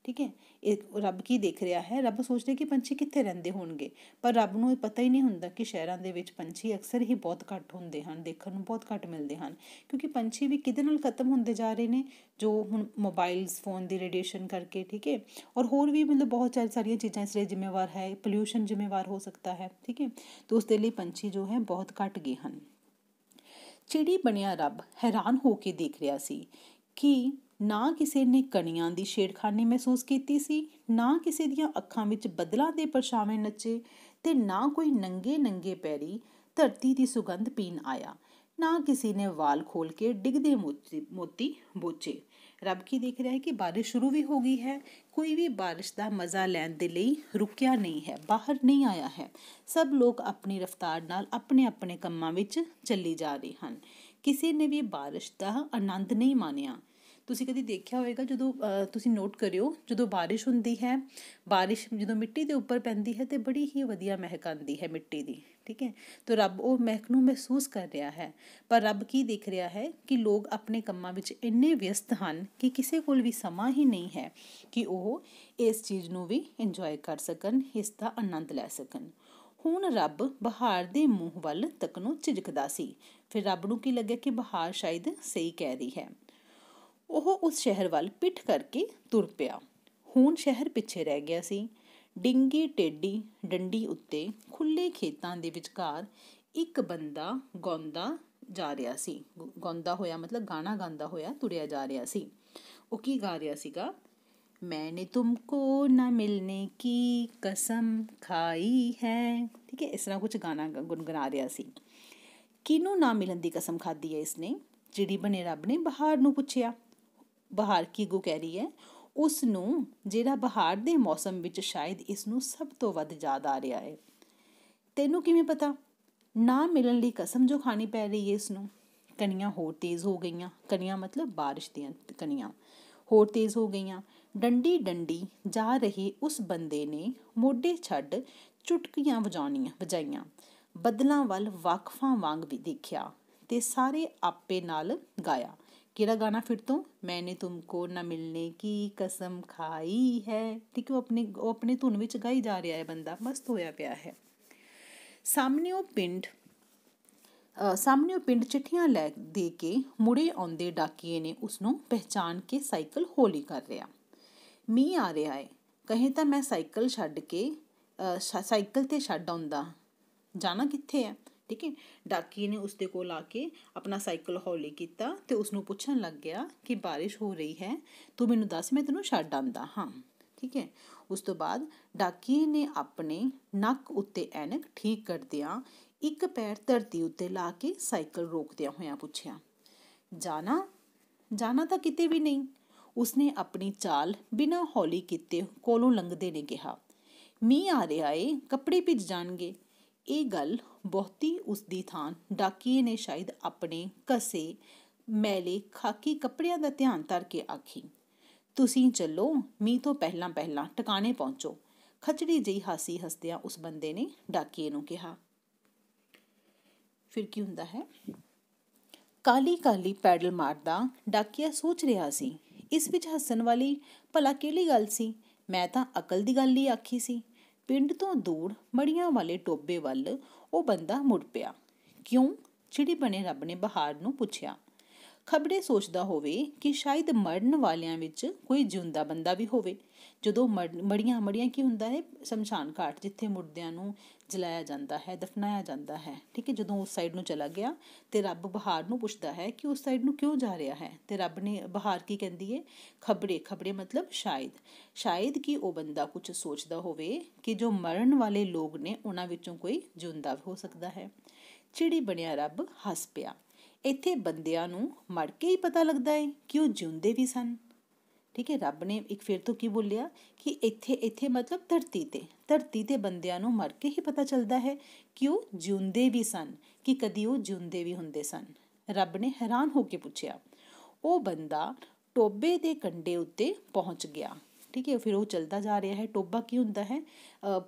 ਠੀਕ ਹੈ। ਇਹ ਰੱਬ ਕੀ ਦੇਖ ਰਿਹਾ ਹੈ, ਰੱਬ ਸੋਚ ਰਿਹਾ ਕਿ ਪੰਛੀ ਕਿੱਥੇ ਰਹਿੰਦੇ ਹੋਣਗੇ, ਪਰ ਰੱਬ ਨੂੰ ਇਹ ਪਤਾ ਹੀ ਨਹੀਂ ਹੁੰਦਾ ਕਿ ਸ਼ਹਿਰਾਂ ਦੇ ਵਿੱਚ ਪੰਛੀ ਅਕਸਰ ਹੀ ਬਹੁਤ ਘੱਟ ਹੁੰਦੇ ਹਨ, ਦੇਖਣ ਨੂੰ ਬਹੁਤ ਘੱਟ ਮਿਲਦੇ ਹਨ, ਕਿਉਂਕਿ ਪੰਛੀ ਵੀ ਕਿਹਦੇ ਨਾਲ ਖਤਮ ਹੁੰਦੇ ਜਾ ਰਹੇ ਨੇ, ਜੋ ਹੁਣ ਮੋਬਾਈਲਸ ਫੋਨ ਦੀ ਰੇਡੀਏਸ਼ਨ ਕਰਕੇ, ਠੀਕ ਹੈ। ਔਰ ਹੋਰ ਵੀ ਮਤਲਬ ਬਹੁਤ ਸਾਰੀਆਂ ਚੀਜ਼ਾਂ ਇਸ ਲਈ ਜ਼ਿੰਮੇਵਾਰ ਹੈ, ਪੋਲਿਊਸ਼ਨ ਜ਼ਿੰਮੇਵਾਰ ਹੋ ਸਕਦਾ ਹੈ, ਠੀਕ ਹੈ। ਤਾਂ ਉਸ ਦੇ ਲਈ ਪੰਛੀ ਜੋ ਹੈ ਬਹੁਤ ਘੱਟ ਗਏ ਹਨ। ਚਿੜੀ ਬਣਿਆ ਰੱਬ ਹੈਰਾਨ ਹੋ ਕੇ ਦੇਖ ਰਿਹਾ ਸੀ ਕਿ ਨਾ ਕਿਸੇ ਨੇ ਕਣੀਆਂ ਦੀ ਛੇੜਖਾਨੀ ਮਹਿਸੂਸ ਕੀਤੀ ਸੀ, ਨਾ ਕਿਸੇ ਦੀਆਂ ਅੱਖਾਂ ਵਿੱਚ ਬੱਦਲਾਂ ਦੇ ਪਰਛਾਵੇਂ ਨੱਚੇ, ਤੇ ਨਾ ਕੋਈ ਨੰਗੇ ਪੈਰੀ ਧਰਤੀ ਦੀ ਸੁਗੰਧ ਪੀਣ ਆਇਆ, ਨਾ ਕਿਸੇ ਨੇ ਵਾਲ ਖੋਲ ਕੇ ਡਿੱਗਦੇ ਮੋਤੀ ਬੋਚੇ। ਰੱਬ ਕੀ ਦੇਖ ਰਿਹਾ ਹੈ ਕਿ ਬਾਰਿਸ਼ ਸ਼ੁਰੂ ਵੀ ਹੋ ਗਈ ਹੈ। ਕੋਈ ਵੀ ਬਾਰਿਸ਼ ਦਾ ਮਜ਼ਾ ਲੈਣ ਦੇ ਲਈ ਰੁਕਿਆ ਨਹੀਂ ਹੈ, ਬਾਹਰ ਨਹੀਂ ਆਇਆ ਹੈ। ਸਭ ਲੋਕ ਆਪਣੀ ਰਫ਼ਤਾਰ ਨਾਲ ਆਪਣੇ ਆਪਣੇ ਕੰਮਾਂ ਵਿੱਚ ਚੱਲੀ ਜਾ ਰਹੇ ਹਨ। ਕਿਸੇ ਨੇ ਵੀ ਬਾਰਿਸ਼ ਦਾ ਆਨੰਦ ਨਹੀਂ ਮਾਣਿਆ। ਤੁਸੀਂ ਕਦੀ ਦੇਖਿਆ ਹੋਵੇਗਾ ਜਦੋਂ ਤੁਸੀਂ ਨੋਟ ਕਰਿਓ, ਜਦੋਂ ਬਾਰਿਸ਼ ਹੁੰਦੀ ਹੈ, ਬਾਰਿਸ਼ ਜਦੋਂ ਮਿੱਟੀ ਦੇ ਉੱਪਰ ਪੈਂਦੀ ਹੈ ਤਾਂ ਬੜੀ ਹੀ ਵਧੀਆ ਮਹਿਕ ਆਉਂਦੀ ਹੈ ਮਿੱਟੀ ਦੀ, ਠੀਕ ਹੈ। ਤਾਂ ਰੱਬ ਉਹ ਮਹਿਕ ਨੂੰ ਮਹਿਸੂਸ ਕਰ ਰਿਹਾ ਹੈ। ਪਰ ਰੱਬ ਕੀ ਦੇਖ ਰਿਹਾ ਹੈ ਕਿ ਲੋਕ ਆਪਣੇ ਕੰਮਾਂ ਵਿੱਚ ਇੰਨੇ ਵਿਅਸਤ ਹਨ ਕਿ ਕਿਸੇ ਕੋਲ ਵੀ ਸਮਾਂ ਹੀ ਨਹੀਂ ਹੈ ਕਿ ਉਹ ਇਸ ਚੀਜ਼ ਨੂੰ ਵੀ ਇੰਜੋਏ ਕਰ ਸਕਣ, ਇਸ ਦਾ ਆਨੰਦ ਲੈ ਸਕਣ। ਹੁਣ ਰੱਬ ਬਹਾਰ ਦੇ ਮੂੰਹ ਵੱਲ ਤੱਕਣੋਂ ਝਿਜਕਦਾ ਸੀ। ਫਿਰ ਰੱਬ ਨੂੰ ਕੀ ਲੱਗਿਆ ਕਿ ਬਹਾਰ ਸ਼ਾਇਦ ਸਹੀ ਕਹਿ ਰਹੀ ਹੈ। ਉਹ ਉਸ ਸ਼ਹਿਰ ਵੱਲ ਪਿੱਠ ਕਰਕੇ ਤੁਰ ਪਿਆ। ਹੁਣ ਸ਼ਹਿਰ ਪਿੱਛੇ ਰਹਿ ਗਿਆ ਸੀ। ਡਿੰਗੀ ਟੇਢੀ ਡੰਡੀ ਉੱਤੇ ਖੁੱਲ੍ਹੇ ਖੇਤਾਂ ਦੇ ਵਿਚਕਾਰ ਇੱਕ ਬੰਦਾ ਗਾਉਂਦਾ ਜਾ ਰਿਹਾ ਸੀ। ਗਾਉਂਦਾ ਹੋਇਆ ਮਤਲਬ ਗਾਣਾ ਗਾਉਂਦਾ ਹੋਇਆ ਤੁਰਿਆ ਜਾ ਰਿਹਾ ਸੀ। ਉਹ ਕੀ ਗਾ ਰਿਹਾ ਸੀਗਾ? मैंने तुमको ना मिलने की कसम खाई है, ठीक है। इस तरह कुछ गाना गुनगुना ਰਿਹਾ ਸੀ। ਕਿਹਨੂੰ ਨਾ ਮਿਲਣ ਦੀ ਕਸਮ ਖਾਧੀ ਹੈ ਇਸਨੇ? ਚਿੜੀ ਬਣੇ ਰੱਬ ਨੇ ਬਹਾਰ ਨੂੰ ਪੁੱਛਿਆ। ਬਹਾਰ ਕੀ ਅੱਗੋਂ ਕਹਿ ਰਹੀ ਹੈ? ਉਸ ਨੂੰ, ਜਿਹੜਾ ਬਹਾਰ ਦੇ ਮੌਸਮ ਵਿੱਚ ਸ਼ਾਇਦ ਇਸ ਨੂੰ ਸਭ ਤੋਂ ਵੱਧ ਯਾਦ ਆ ਰਿਹਾ ਹੈ। ਤੈਨੂੰ ਕਿਵੇਂ ਪਤਾ? ਨਾ ਮਿਲਣ ਲਈ ਕਸਮ ਜੋ ਖਾਣੀ ਪੈ ਰਹੀ ਹੈ ਇਸ ਨੂੰ। ਕਣੀਆਂ ਹੋਰ ਤੇਜ਼ ਹੋ ਗਈਆਂ। ਕਣੀਆਂ ਮਤਲਬ ਬਾਰਿਸ਼ ਦੀਆਂ ਕਣੀਆਂ ਹੋਰ ਤੇਜ਼ ਹੋ ਗਈਆਂ। ਡੰਡੀ ਡੰਡੀ ਜਾ ਰਹੇ ਉਸ ਬੰਦੇ ਨੇ ਮੋਢੇ ਛੱਡ ਚੁਟਕੀਆਂ ਵਜਾਈਆਂ। ਬੱਦਲਾਂ ਵੱਲ ਵਾਕਫਾਂ ਵਾਂਗ ਵੀ ਦੇਖਿਆ ਤੇ ਸਾਰੇ ਆਪੇ ਨਾਲ ਗਾਇਆ। ਕਿਹੜਾ ਗਾਣਾ ਫਿਰ ਤੋਂ? ਮੈਨੇ ਤੁਮਕੋ ਨਾ ਮਿਲਨੇ ਕੀ ਕਸਮ ਖਾਈ ਹੈ, ਠੀਕ ਹੈ। ਉਹ ਆਪਣੀ ਧੁਨ ਵਿੱਚ ਗਾਈ ਜਾ ਰਿਹਾ ਹੈ, ਬੰਦਾ ਮਸਤ ਹੋਇਆ ਪਿਆ ਹੈ। ਸਾਹਮਣਿਓਂ ਪਿੰਡ ਚਿੱਠੀਆਂ ਲੈ ਦੇ ਕੇ ਮੁੜੇ ਆਉਂਦੇ ਡਾਕੀਏ ਨੇ ਉਸਨੂੰ ਪਹਿਚਾਣ ਕੇ ਸਾਈਕਲ ਹੌਲੀ ਕਰ ਲਿਆ। ਮੀਂਹ ਆ ਰਿਹਾ ਹੈ, ਕਹੇ ਤਾਂ ਮੈਂ ਸਾਈਕਲ ਤੇ ਛੱਡ ਆਉਂਦਾ। ਜਾਣਾ ਕਿੱਥੇ ਹੈ, ਠੀਕ ਹੈ। ਡਾਕੀਏ ਨੇ ਉਸਦੇ ਕੋਲ ਆ ਕੇ ਆਪਣਾ ਸਾਈਕਲ ਹੌਲੀ ਕੀਤਾ ਤੇ ਉਸਨੂੰ ਪੁੱਛਣ ਲੱਗ ਗਿਆ ਕਿ ਬਾਰਿਸ਼ ਹੋ ਰਹੀ ਹੈ, ਤੂੰ ਮੈਨੂੰ ਦੱਸ, ਮੈਂ ਤੈਨੂੰ ਛੱਡ ਆਉਂਦਾ ਹਾਂ, ਠੀਕ ਹੈ। ਉਸ ਤੋਂ ਬਾਅਦ ਡਾਕੀਏ ਨੇ ਆਪਣੇ ਨੱਕ ਉੱਤੇ ਐਨਕ ਠੀਕ ਕਰਦਿਆਂ ਇੱਕ ਪੈਰ ਧਰਤੀ ਉੱਤੇ ਲਾ ਕੇ ਸਾਈਕਲ ਰੋਕਦਿਆਂ ਹੋਇਆਂ ਪੁੱਛਿਆ, ਜਾਣਾ ਤਾਂ ਕਿਤੇ ਵੀ ਨਹੀਂ। ਉਸਨੇ ਆਪਣੀ ਚਾਲ ਬਿਨਾਂ ਹੌਲੀ ਕੀਤੇ ਕੋਲੋਂ ਲੰਘਦੇ ਨੇ ਕਿਹਾ। ਮੀਂਹ ਆ ਰਿਹਾ ਏ, ਕੱਪੜੇ ਭਿੱਜ ਜਾਣਗੇ। ਇਹ ਗੱਲ ਬਹੁਤੀ ਉਸਦੀ ਥਾਂ ਡਾਕੀਏ ਨੇ ਸ਼ਾਇਦ ਆਪਣੇ ਘਸੇ ਮੈਲੇ ਖਾਕੀ ਕੱਪੜਿਆਂ ਦਾ ਧਿਆਨ ਧਰ ਕੇ ਆਖੀ। ਤੁਸੀਂ ਚੱਲੋ, ਮੀਂਹ ਤੋਂ ਪਹਿਲਾਂ ਪਹਿਲਾਂ ਟਿਕਾਣੇ ਪਹੁੰਚੋ। ਖਚੜੀ ਜਿਹੀ ਹਾਸੀ ਹੱਸਦਿਆਂ ਉਸ ਬੰਦੇ ਨੇ ਡਾਕੀਏ ਨੂੰ ਕਿਹਾ। ਫਿਰ ਕੀ ਹੁੰਦਾ ਹੈ? ਕਾਲੀ ਕਾਲੀ ਪੈਡਲ ਮਾਰਦਾ ਡਾਕੀਆ ਸੋਚ ਰਿਹਾ ਸੀ, ਇਸ ਵਿੱਚ ਹੱਸਣ ਵਾਲੀ ਭਲਾ ਕਿਹੜੀ ਗੱਲ ਸੀ? ਮੈਂ ਤਾਂ ਅਕਲ ਦੀ ਗੱਲ ਹੀ ਆਖੀ ਸੀ। ਪਿੰਡ ਤੋਂ ਦੂਰ ਮੜੀਆਂ ਵਾਲੇ ਟੋਬੇ ਵੱਲ ਉਹ ਬੰਦਾ ਮੁੜ ਪਿਆ। ਕਿਉਂ? ਚਿੜੀ ਬਣੇ ਰੱਬ ਨੇ ਬਹਾਰ ਨੂੰ ਪੁੱਛਿਆ। ਖਬਰੇ ਸੋਚਦਾ ਹੋਵੇ ਕਿ ਸ਼ਾਇਦ ਮਰਨ ਵਾਲਿਆਂ ਵਿੱਚ ਕੋਈ ਜਿਉਂਦਾ ਬੰਦਾ ਵੀ ਹੋਵੇ। ਜਦੋਂ ਮੜੀਆਂ ਕੀ ਹੁੰਦਾ ਹੈ? ਸ਼ਮਸ਼ਾਨ ਘਾਟ, ਜਿੱਥੇ ਮੁਰਦਿਆਂ ਨੂੰ ਜਲਾਇਆ ਜਾਂਦਾ ਹੈ, ਦਫਨਾਇਆ ਜਾਂਦਾ ਹੈ, ਠੀਕ ਹੈ। ਜਦੋਂ ਉਸ ਸਾਈਡ ਨੂੰ ਚਲਾ ਗਿਆ ਤੇ ਰੱਬ ਬਹਾਰ ਨੂੰ ਪੁੱਛਦਾ ਹੈ ਕਿ ਉਸ ਸਾਈਡ ਨੂੰ ਕਿਉਂ ਜਾ ਰਿਹਾ ਹੈ, ਤੇ ਰੱਬ ਨੇ, ਬਹਾਰ ਕੀ ਕਹਿੰਦੀ ਹੈ? ਖਬਰੇ ਮਤਲਬ ਸ਼ਾਇਦ ਕਿ ਉਹ ਬੰਦਾ ਕੁਝ ਸੋਚਦਾ ਹੋਵੇ ਕਿ ਜੋ ਮਰਨ ਵਾਲੇ ਲੋਕ ਨੇ ਉਹਨਾਂ ਵਿੱਚੋਂ ਕੋਈ ਜਿਉਂਦਾ ਹੋ ਸਕਦਾ ਹੈ। ਚਿੜੀ ਬਣਿਆ ਰੱਬ ਹੱਸ ਪਿਆ। ਇੱਥੇ ਬੰਦਿਆਂ ਨੂੰ ਮਰ ਕੇ ਹੀ ਪਤਾ ਲੱਗਦਾ ਹੈ ਕਿ ਉਹ ਜਿਉਂਦੇ ਵੀ ਸਨ, ਠੀਕ ਹੈ। ਰੱਬ ਨੇ ਇੱਕ ਫਿਰ ਤੋਂ ਕੀ ਬੋਲਿਆ ਕਿ ਇੱਥੇ ਮਤਲਬ ਧਰਤੀ ਤੇ ਬੰਦਿਆਂ ਨੂੰ ਮਰ ਕੇ ਹੀ ਪਤਾ ਚੱਲਦਾ ਹੈ ਕਿ ਉਹ ਜਿਉਂਦੇ ਵੀ ਸਨ, ਕਿ ਕਦੀ ਉਹ ਜਿਉਂਦੇ ਵੀ ਹੁੰਦੇ ਸਨ। ਰੱਬ ਨੇ ਹੈਰਾਨ ਹੋ ਕੇ ਪੁੱਛਿਆ। ਉਹ ਬੰਦਾ ਟੋਬੇ ਦੇ ਕੰਢੇ ਉੱਤੇ ਪਹੁੰਚ ਗਿਆ, ਠੀਕ ਹੈ। ਫਿਰ ਉਹ ਚੱਲਦਾ ਜਾ ਰਿਹਾ ਹੈ। ਟੋਬਾ ਕੀ ਹੁੰਦਾ ਹੈ?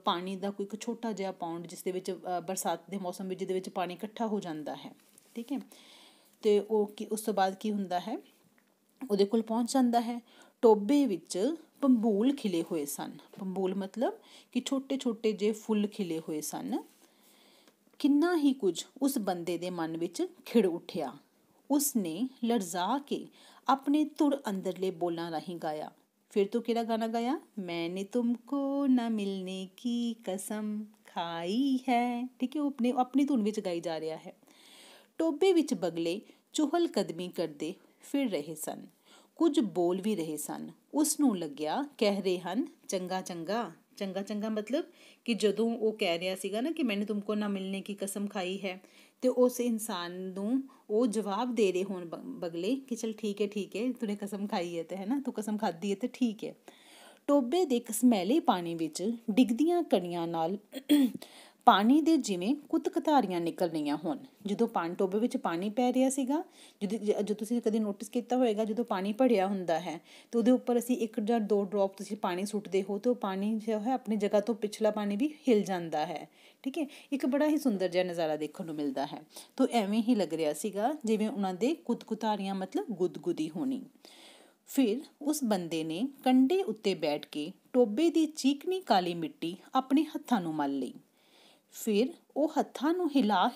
ਪਾਣੀ ਦਾ ਕੋਈ ਇੱਕ ਛੋਟਾ ਜਿਹਾ ਪੌਂਡ, ਜਿਸ ਦੇ ਵਿੱਚ ਬਰਸਾਤ ਦੇ ਮੌਸਮ ਵਿੱਚ ਜਿਹਦੇ ਵਿੱਚ ਪਾਣੀ ਇਕੱਠਾ ਹੋ ਜਾਂਦਾ ਹੈ, ਠੀਕ ਹੈ। ਤੇ ਉਸ ਤੋਂ ਬਾਅਦ ਕੀ ਹੁੰਦਾ ਹੈ? ਉਹਦੇ ਕੋਲ ਪਹੁੰਚ ਜਾਂਦਾ ਹੈ। ਟੋਬੇ ਵਿੱਚ ਭੰਬੂਲ ਖਿਲੇ ਹੋਏ ਸਨ। ਭੰਬੂਲ ਮਤਲਬ ਕਿ ਛੋਟੇ ਛੋਟੇ ਜਿਹੇ ਫੁੱਲ ਖਿਲੇ ਹੋਏ ਸਨ। ਕਿੰਨਾ ਹੀ ਕੁਝ ਉਸ ਬੰਦੇ ਦੇ ਮਨ ਵਿੱਚ ਖਿੜ ਉੱਠਿਆ। ਉਸਨੇ ਲਰਜ਼ਾ ਕੇ ਆਪਣੇ ਧੁਰ ਅੰਦਰਲੇ ਬੋਲਾਂ ਰਾਹੀਂ ਗਾਇਆ। ਫਿਰ ਤੋਂ ਕਿਹੜਾ ਗਾਣਾ ਗਾਇਆ? ਮੈਨੇ ਤੁਮਕੋ ਨਾ ਮਿਲਨੇ ਕੀ ਕਸਮ ਖਾਈ ਹੈ, ਠੀਕ ਹੈ। ਉਹ ਆਪਣੀ ਧੁਨ ਵਿੱਚ ਗਾਈ ਜਾ ਰਿਹਾ ਹੈ। ਟੋਬੇ ਵਿੱਚ ਬਗਲੇ ਚੁਹਲ ਕਦਮੀ ਕਰਦੇ ਫਿਰ ਰਹੇ ਸਨ, ਕੁਝ ਬੋਲ ਵੀ ਰਹੇ ਸਨ। ਉਸ ਨੂੰ ਲੱਗਿਆ ਕਹਿ ਰਹੇ ਹਨ ਚੰਗਾ ਚੰਗਾ ਮਤਲਬ ਕਿ ਜਦੋਂ ਉਹ ਕਹਿ ਰਿਹਾ ਸੀਗਾ ਨਾ ਕਿ ਮੈਨੇ ਤੁਮਕੋ ਨਾ ਮਿਲਨੇ ਕੀ ਕਸਮ ਖਾਈ ਹੈ, ਤੇ ਉਸ ਇਨਸਾਨ ਨੂੰ ਉਹ ਜਵਾਬ ਦੇ ਰਹੇ ਹੋਣ ਬਗਲੇ ਕਿ ਚਲ ਠੀਕ ਹੈ ਤੂੰ ਕਸਮ ਖਾਈ ਹੈ ਤੇ, ਹੈ ਨਾ, ਤੂੰ ਕਸਮ ਖਾਧੀ ਹੈ ਤੇ ਠੀਕ ਹੈ। ਟੋਬੇ ਦੇ ਘਸਮੈਲੇ ਪਾਣੀ ਵਿੱਚ ਡਿੱਗਦੀਆਂ ਕਣੀਆਂ ਨਾਲ ਪਾਣੀ ਦੇ ਜਿਵੇਂ ਕੁੱਤਕ ਧਾਰੀਆਂ ਨਿਕਲ ਰਹੀਆਂ ਹੋਣ। ਜਦੋਂ ਟੋਬੇ ਵਿੱਚ ਪਾਣੀ ਪੈ ਰਿਹਾ ਸੀਗਾ, ਜਦੋਂ ਤੁਸੀਂ ਕਦੇ ਨੋਟਿਸ ਕੀਤਾ ਹੋਏਗਾ, ਜਦੋਂ ਪਾਣੀ ਭਰਿਆ ਹੁੰਦਾ ਹੈ ਤਾਂ ਉਹਦੇ ਉੱਪਰ ਅਸੀਂ 1 ਜਾਂ 2 ਡਰੋਪ ਤੁਸੀਂ ਪਾਣੀ ਸੁੱਟਦੇ ਹੋ ਤਾਂ ਉਹ ਪਾਣੀ ਜੋ ਹੈ ਆਪਣੀ ਜਗ੍ਹਾ ਤੋਂ ਪਿਛਲਾ ਪਾਣੀ ਵੀ ਹਿੱਲ ਜਾਂਦਾ ਹੈ। ਠੀਕ ਹੈ, ਇੱਕ ਬੜਾ ਹੀ ਸੁੰਦਰ ਜਿਹਾ ਨਜ਼ਾਰਾ ਦੇਖਣ ਨੂੰ ਮਿਲਦਾ ਹੈ। ਤਾਂ ਐਵੇਂ ਹੀ ਲੱਗ ਰਿਹਾ ਸੀਗਾ ਜਿਵੇਂ ਉਹਨਾਂ ਦੇ ਕੁੱਤਕੁਤਾਰੀਆਂ ਮਤਲਬ ਗੁਦਗੁਦੀ ਹੋਣੀ। ਫਿਰ ਉਸ ਬੰਦੇ ਨੇ ਕੰਢੇ ਉੱਤੇ ਬੈਠ ਕੇ ਟੋਬੇ ਦੀ ਚੀਕਣੀ ਕਾਲੀ ਮਿੱਟੀ ਆਪਣੇ ਹੱਥਾਂ ਨੂੰ ਮਲ ਲਈ। ਫਿਰ ਉਹ ਹੱਥਾਂ ਨੂੰ ਹਿਲਾ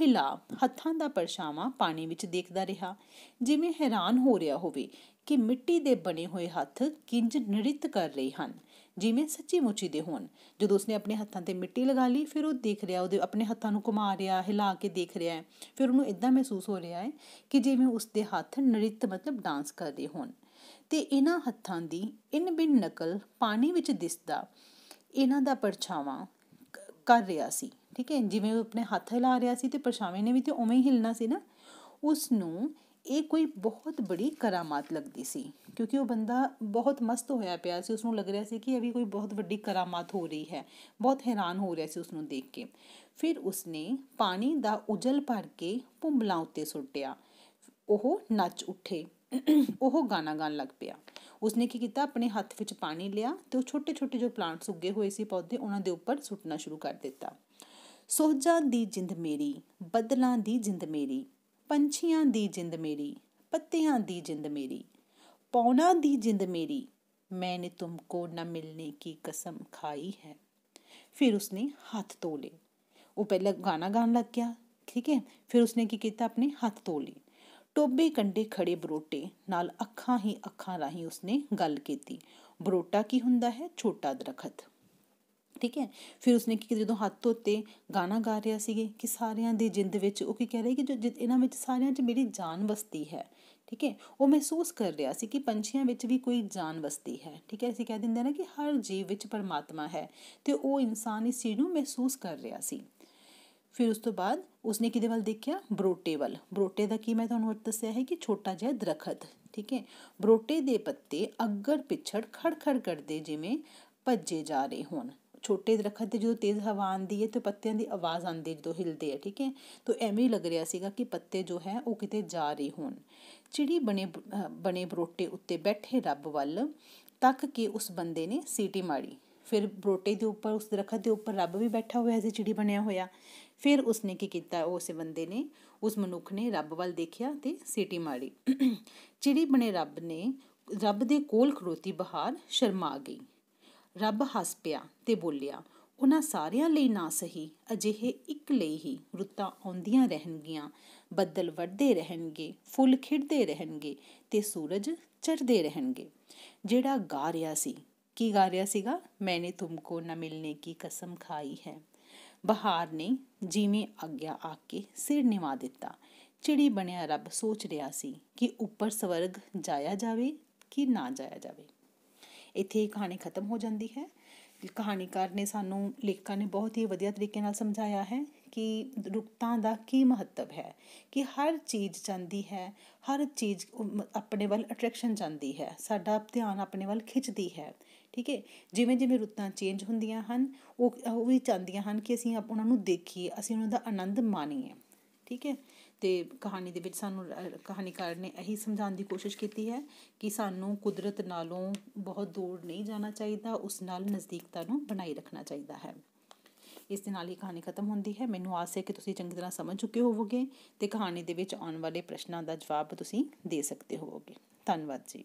ਹੱਥਾਂ ਦਾ ਪਰਛਾਵਾਂ ਪਾਣੀ ਵਿੱਚ ਦੇਖਦਾ ਰਿਹਾ, ਜਿਵੇਂ ਹੈਰਾਨ ਹੋ ਰਿਹਾ ਹੋਵੇ ਕਿ ਮਿੱਟੀ ਦੇ ਬਣੇ ਹੋਏ ਹੱਥ ਕਿੰਜ ਨ੍ਰਿਤ ਕਰ ਰਹੇ ਹਨ, ਜਿਵੇਂ ਸੱਚੀ ਮੁੱਚੀ ਦੇ ਹੋਣ। ਜਦੋਂ ਉਸਨੇ ਆਪਣੇ ਹੱਥਾਂ 'ਤੇ ਮਿੱਟੀ ਲਗਾ ਲਈ, ਫਿਰ ਉਹ ਦੇਖ ਰਿਹਾ, ਉਹਦੇ ਆਪਣੇ ਹੱਥਾਂ ਨੂੰ ਘੁਮਾ ਰਿਹਾ, ਹਿਲਾ ਕੇ ਦੇਖ ਰਿਹਾ ਹੈ। ਫਿਰ ਉਹਨੂੰ ਇੱਦਾਂ ਮਹਿਸੂਸ ਹੋ ਰਿਹਾ ਹੈ ਕਿ ਜਿਵੇਂ ਉਸਦੇ ਹੱਥ ਨ੍ਰਿਤ ਮਤਲਬ ਡਾਂਸ ਕਰਦੇ ਹੋਣ। ਅਤੇ ਇਹਨਾਂ ਹੱਥਾਂ ਦੀ ਇਨ ਬਿਨ ਨਕਲ ਪਾਣੀ ਵਿੱਚ ਦਿਸਦਾ ਇਹਨਾਂ ਦਾ ਪਰਛਾਵਾਂ ਕਰ ਰਿਹਾ ਸੀ। ਠੀਕ ਹੈ, ਜਿਵੇਂ ਉਹ ਆਪਣੇ ਹੱਥ ਹਿਲਾ ਰਿਹਾ ਸੀ ਅਤੇ ਪਰਛਾਵੇਂ ਨੇ ਵੀ ਤਾਂ ਉਵੇਂ ਹੀ ਹਿਲਣਾ ਸੀ ਨਾ। ਉਸ ਨੂੰ ਇਹ ਕੋਈ ਬਹੁਤ ਬੜੀ ਕਰਾਮਾਤ ਲੱਗਦੀ ਸੀ, ਕਿਉਂਕਿ ਉਹ ਬੰਦਾ ਬਹੁਤ ਮਸਤ ਹੋਇਆ ਪਿਆ ਸੀ। ਉਸਨੂੰ ਲੱਗ ਰਿਹਾ ਸੀ ਕਿ ਇਹ ਵੀ ਕੋਈ ਬਹੁਤ ਵੱਡੀ ਕਰਾਮਾਤ ਹੋ ਰਹੀ ਹੈ। ਬਹੁਤ ਹੈਰਾਨ ਹੋ ਰਿਹਾ ਸੀ ਉਸਨੂੰ ਦੇਖ ਕੇ। ਫਿਰ ਉਸਨੇ ਪਾਣੀ ਦਾ ਉਜਲ ਭਰ ਕੇ ਭੁੰਬਲਾਂ ਉੱਤੇ ਸੁੱਟਿਆ। ਉਹ ਨੱਚ ਉੱਠੇ, ਉਹ ਗਾਣਾ ਗਾਉਣ ਲੱਗ ਪਿਆ। ਉਸਨੇ ਕੀ ਕੀਤਾ, ਆਪਣੇ ਹੱਥ ਵਿੱਚ ਪਾਣੀ ਲਿਆ ਅਤੇ ਉਹ ਛੋਟੇ ਛੋਟੇ ਜੋ ਪਲਾਂਟਸ ਉੱਗੇ ਹੋਏ ਸੀ ਪੌਦੇ, ਉਹਨਾਂ ਦੇ ਉੱਪਰ ਸੁੱਟਣਾ ਸ਼ੁਰੂ ਕਰ ਦਿੱਤਾ। ਸੋਜਾਂ ਦੀ ਜਿੰਦ ਮੇਰੀ, ਬੱਦਲਾਂ ਦੀ ਜਿੰਦ ਮੇਰੀ, ਪੰਛੀਆਂ ਦੀ ਜਿੰਦ ਮੇਰੀ, ਪੱਤਿਆਂ ਦੀ ਜਿੰਦ ਮੇਰੀ, ਪੌਣਾਂ ਦੀ ਜਿੰਦ ਮੇਰੀ, ਮੈਨੇ ਤੁਮਕੋ ਨਾ ਮਿਲਨੇ ਕੀ ਕਸਮ ਖਾਈ ਹੈ। ਫਿਰ ਉਸਨੇ ਹੱਥ ਧੋ ਲਏ। ਉਹ ਪਹਿਲਾਂ ਗਾਣਾ ਗਾਉਣ ਲੱਗ ਗਿਆ। ਠੀਕ ਹੈ, ਫਿਰ ਉਸਨੇ ਕੀ ਕੀਤਾ, ਆਪਣੇ ਹੱਥ ਧੋ ਲਏ। ਟੋਬੇ ਕੰਢੇ ਖੜੇ ਬਰੋਟੇ ਨਾਲ ਅੱਖਾਂ ਰਾਹੀਂ ਉਸਨੇ ਗੱਲ ਕੀਤੀ। ਬਰੋਟਾ ਕੀ ਹੁੰਦਾ ਹੈ? ਛੋਟਾ ਦਰਖਤ। ਠੀਕ ਹੈ, ਫਿਰ ਉਸਨੇ ਕੀ ਕੀਤਾ, ਜਦੋਂ ਹੱਥ ਧੋਤੇ ਗਾਣਾ ਗਾ ਰਿਹਾ ਸੀਗੇ ਕਿ ਸਾਰਿਆਂ ਦੀ ਜਿੰਦ ਵਿੱਚ, ਉਹ ਕੀ ਕਹਿ ਰਹੇ ਕਿ ਜੋ ਇਹਨਾਂ ਵਿੱਚ ਸਾਰਿਆਂ 'ਚ ਮੇਰੀ ਜਾਨ ਵਸਦੀ ਹੈ। ਠੀਕ ਹੈ, ਉਹ ਮਹਿਸੂਸ ਕਰ ਰਿਹਾ ਸੀ ਕਿ ਪੰਛੀਆਂ ਵਿੱਚ ਵੀ ਕੋਈ ਜਾਨ ਵਸਦੀ ਹੈ। ਠੀਕ ਹੈ, ਅਸੀਂ ਕਹਿ ਦਿੰਦੇ ਨਾ ਕਿ ਹਰ ਜੀਵ ਵਿੱਚ ਪਰਮਾਤਮਾ ਹੈ, ਅਤੇ ਉਹ ਇਨਸਾਨ ਇਸ ਚੀਜ਼ ਨੂੰ ਮਹਿਸੂਸ ਕਰ ਰਿਹਾ ਸੀ। ਫਿਰ ਉਸ ਤੋਂ ਬਾਅਦ ਉਸਨੇ ਕਿਹਦੇ ਵੱਲ ਦੇਖਿਆ? ਬਰੋਟੇ ਵੱਲ। ਬਰੋਟੇ ਦਾ ਕੀ ਮੈਂ ਤੁਹਾਨੂੰ ਦੱਸਿਆ ਹੈ ਕਿ ਛੋਟਾ ਜਿਹਾ ਦਰਖਤ। ਠੀਕ ਹੈ, ਬਰੋਟੇ ਦੇ ਪੱਤੇ ਅੱਗੜ ਪਿੱਛੜ ਖੜ ਕਰਦੇ ਜਿਵੇਂ ਭੱਜੇ ਜਾ ਰਹੇ ਹੋਣ। ਛੋਟੇ ਦਰਖਤ 'ਤੇ ਜਦੋਂ ਤੇਜ਼ ਹਵਾ ਆਉਂਦੀ ਹੈ ਤਾਂ ਪੱਤਿਆਂ ਦੀ ਆਵਾਜ਼ ਆਉਂਦੀ ਹੈ ਜਦੋਂ ਹਿਲਦੇ ਹੈ। ਠੀਕ ਹੈ, ਤਾਂ ਐਵੇਂ ਹੀ ਲੱਗ ਰਿਹਾ ਸੀਗਾ ਕਿ ਪੱਤੇ ਜੋ ਹੈ ਉਹ ਕਿਤੇ ਜਾ ਰਹੇ ਹੋਣ। ਚਿੜੀ ਬਣੇ ਬਰੋਟੇ ਉੱਤੇ ਬੈਠੇ ਰੱਬ ਵੱਲ ਤੱਕ ਕੇ ਉਸ ਬੰਦੇ ਨੇ ਸੀਟੀ ਮਾਰੀ। ਫਿਰ ਬਰੋਟੇ ਦੇ ਉੱਪਰ, ਉਸ ਦਰਖਤ ਦੇ ਉੱਪਰ ਰੱਬ ਵੀ ਬੈਠਾ ਹੋਇਆ ਸੀ, ਚਿੜੀ ਬਣਿਆ ਹੋਇਆ। ਫਿਰ ਉਸਨੇ ਕੀ ਕੀਤਾ, ਉਸ ਬੰਦੇ ਨੇ, ਉਸ ਮਨੁੱਖ ਨੇ ਰੱਬ ਵੱਲ ਦੇਖਿਆ ਅਤੇ ਸੀਟੀ ਮਾਰੀ। ਚਿੜੀ ਬਣੇ ਰੱਬ ਦੇ ਕੋਲ ਖੜੋਤੀ ਬਹਾਰ ਸ਼ਰਮਾ ਗਈ। ਰੱਬ ਹੱਸ ਪਿਆ ਅਤੇ ਬੋਲਿਆ, ਉਹਨਾਂ ਸਾਰਿਆਂ ਲਈ ਨਾ ਸਹੀ, ਅਜਿਹੇ ਇੱਕ ਲਈ ਹੀ ਰੁੱਤਾਂ ਆਉਂਦੀਆਂ ਰਹਿਣਗੀਆਂ, ਬੱਦਲ ਵਰਦੇ ਰਹਿਣਗੇ, ਫੁੱਲ ਖਿੜਦੇ ਰਹਿਣਗੇ ਅਤੇ ਸੂਰਜ ਚੜ੍ਹਦੇ ਰਹਿਣਗੇ। ਜਿਹੜਾ ਗਾ ਰਿਹਾ ਸੀ, ਕੀ ਗਾ ਰਿਹਾ ਸੀਗਾ? ਮੈਨੇ ਤੁਮਕੋ ਨਾ ਮਿਲਨੇ ਕੀ ਕਸਮ ਖਾਈ ਹੈ। ਬਹਾਰ ਨੇ ਜਿਵੇਂ ਆਗਿਆ ਆ ਕੇ ਸਿਰ ਨਿਵਾ ਦਿੱਤਾ। ਚਿੜੀ ਬਣਿਆ ਰੱਬ ਸੋਚ ਰਿਹਾ ਸੀ ਕਿ ਉੱਪਰ ਸਵਰਗ ਜਾਇਆ ਜਾਵੇ ਕਿ ਨਾ ਜਾਇਆ ਜਾਵੇ। ਇੱਥੇ ਇਹ ਕਹਾਣੀ ਖਤਮ ਹੋ ਜਾਂਦੀ ਹੈ। ਕਹਾਣੀਕਾਰ ਨੇ ਸਾਨੂੰ, ਲੇਖਕਾਂ ਨੇ ਬਹੁਤ ਹੀ ਵਧੀਆ ਤਰੀਕੇ ਨਾਲ ਸਮਝਾਇਆ ਹੈ ਕਿ ਰੁੱਤਾਂ ਦਾ ਕੀ ਮਹੱਤਵ ਹੈ, ਕਿ ਹਰ ਚੀਜ਼ ਚਾਹੁੰਦੀ ਹੈ, ਹਰ ਚੀਜ਼ ਆਪਣੇ ਵੱਲ ਅਟਰੈਕਸ਼ਨ ਚਾਹੁੰਦੀ ਹੈ, ਸਾਡਾ ਧਿਆਨ ਆਪਣੇ ਵੱਲ ਖਿੱਚਦੀ ਹੈ। ਠੀਕ ਹੈ, ਜਿਵੇਂ ਜਿਵੇਂ ਰੁੱਤਾਂ ਚੇਂਜ ਹੁੰਦੀਆਂ ਹਨ, ਉਹ ਵੀ ਚਾਹੁੰਦੀਆਂ ਹਨ ਕਿ ਅਸੀਂ ਉਹਨਾਂ ਨੂੰ ਦੇਖੀਏ, ਅਸੀਂ ਉਹਨਾਂ ਦਾ ਆਨੰਦ ਮਾਣੀਏ। ਠੀਕ ਹੈ, ਅਤੇ ਕਹਾਣੀ ਦੇ ਵਿੱਚ ਸਾਨੂੰ ਕਹਾਣੀਕਾਰ ਨੇ ਇਹੀ ਸਮਝਾਉਣ ਦੀ ਕੋਸ਼ਿਸ਼ ਕੀਤੀ ਹੈ ਕਿ ਸਾਨੂੰ ਕੁਦਰਤ ਨਾਲੋਂ ਬਹੁਤ ਦੂਰ ਨਹੀਂ ਜਾਣਾ ਚਾਹੀਦਾ, ਉਸ ਨਾਲ ਨਜ਼ਦੀਕਤਾ ਨੂੰ ਬਣਾਈ ਰੱਖਣਾ ਚਾਹੀਦਾ ਹੈ। ਇਸ ਦੇ ਨਾਲ ਹੀ ਕਹਾਣੀ ਖਤਮ ਹੁੰਦੀ ਹੈ। ਮੈਨੂੰ ਆਸ ਹੈ ਕਿ ਤੁਸੀਂ ਚੰਗੀ ਤਰ੍ਹਾਂ ਸਮਝ ਚੁੱਕੇ ਹੋਵੋਗੇ ਅਤੇ ਕਹਾਣੀ ਦੇ ਵਿੱਚ ਆਉਣ ਵਾਲੇ ਪ੍ਰਸ਼ਨਾਂ ਦਾ ਜਵਾਬ ਤੁਸੀਂ ਦੇ ਸਕਦੇ ਹੋਵੋਗੇ। ਧੰਨਵਾਦ ਜੀ।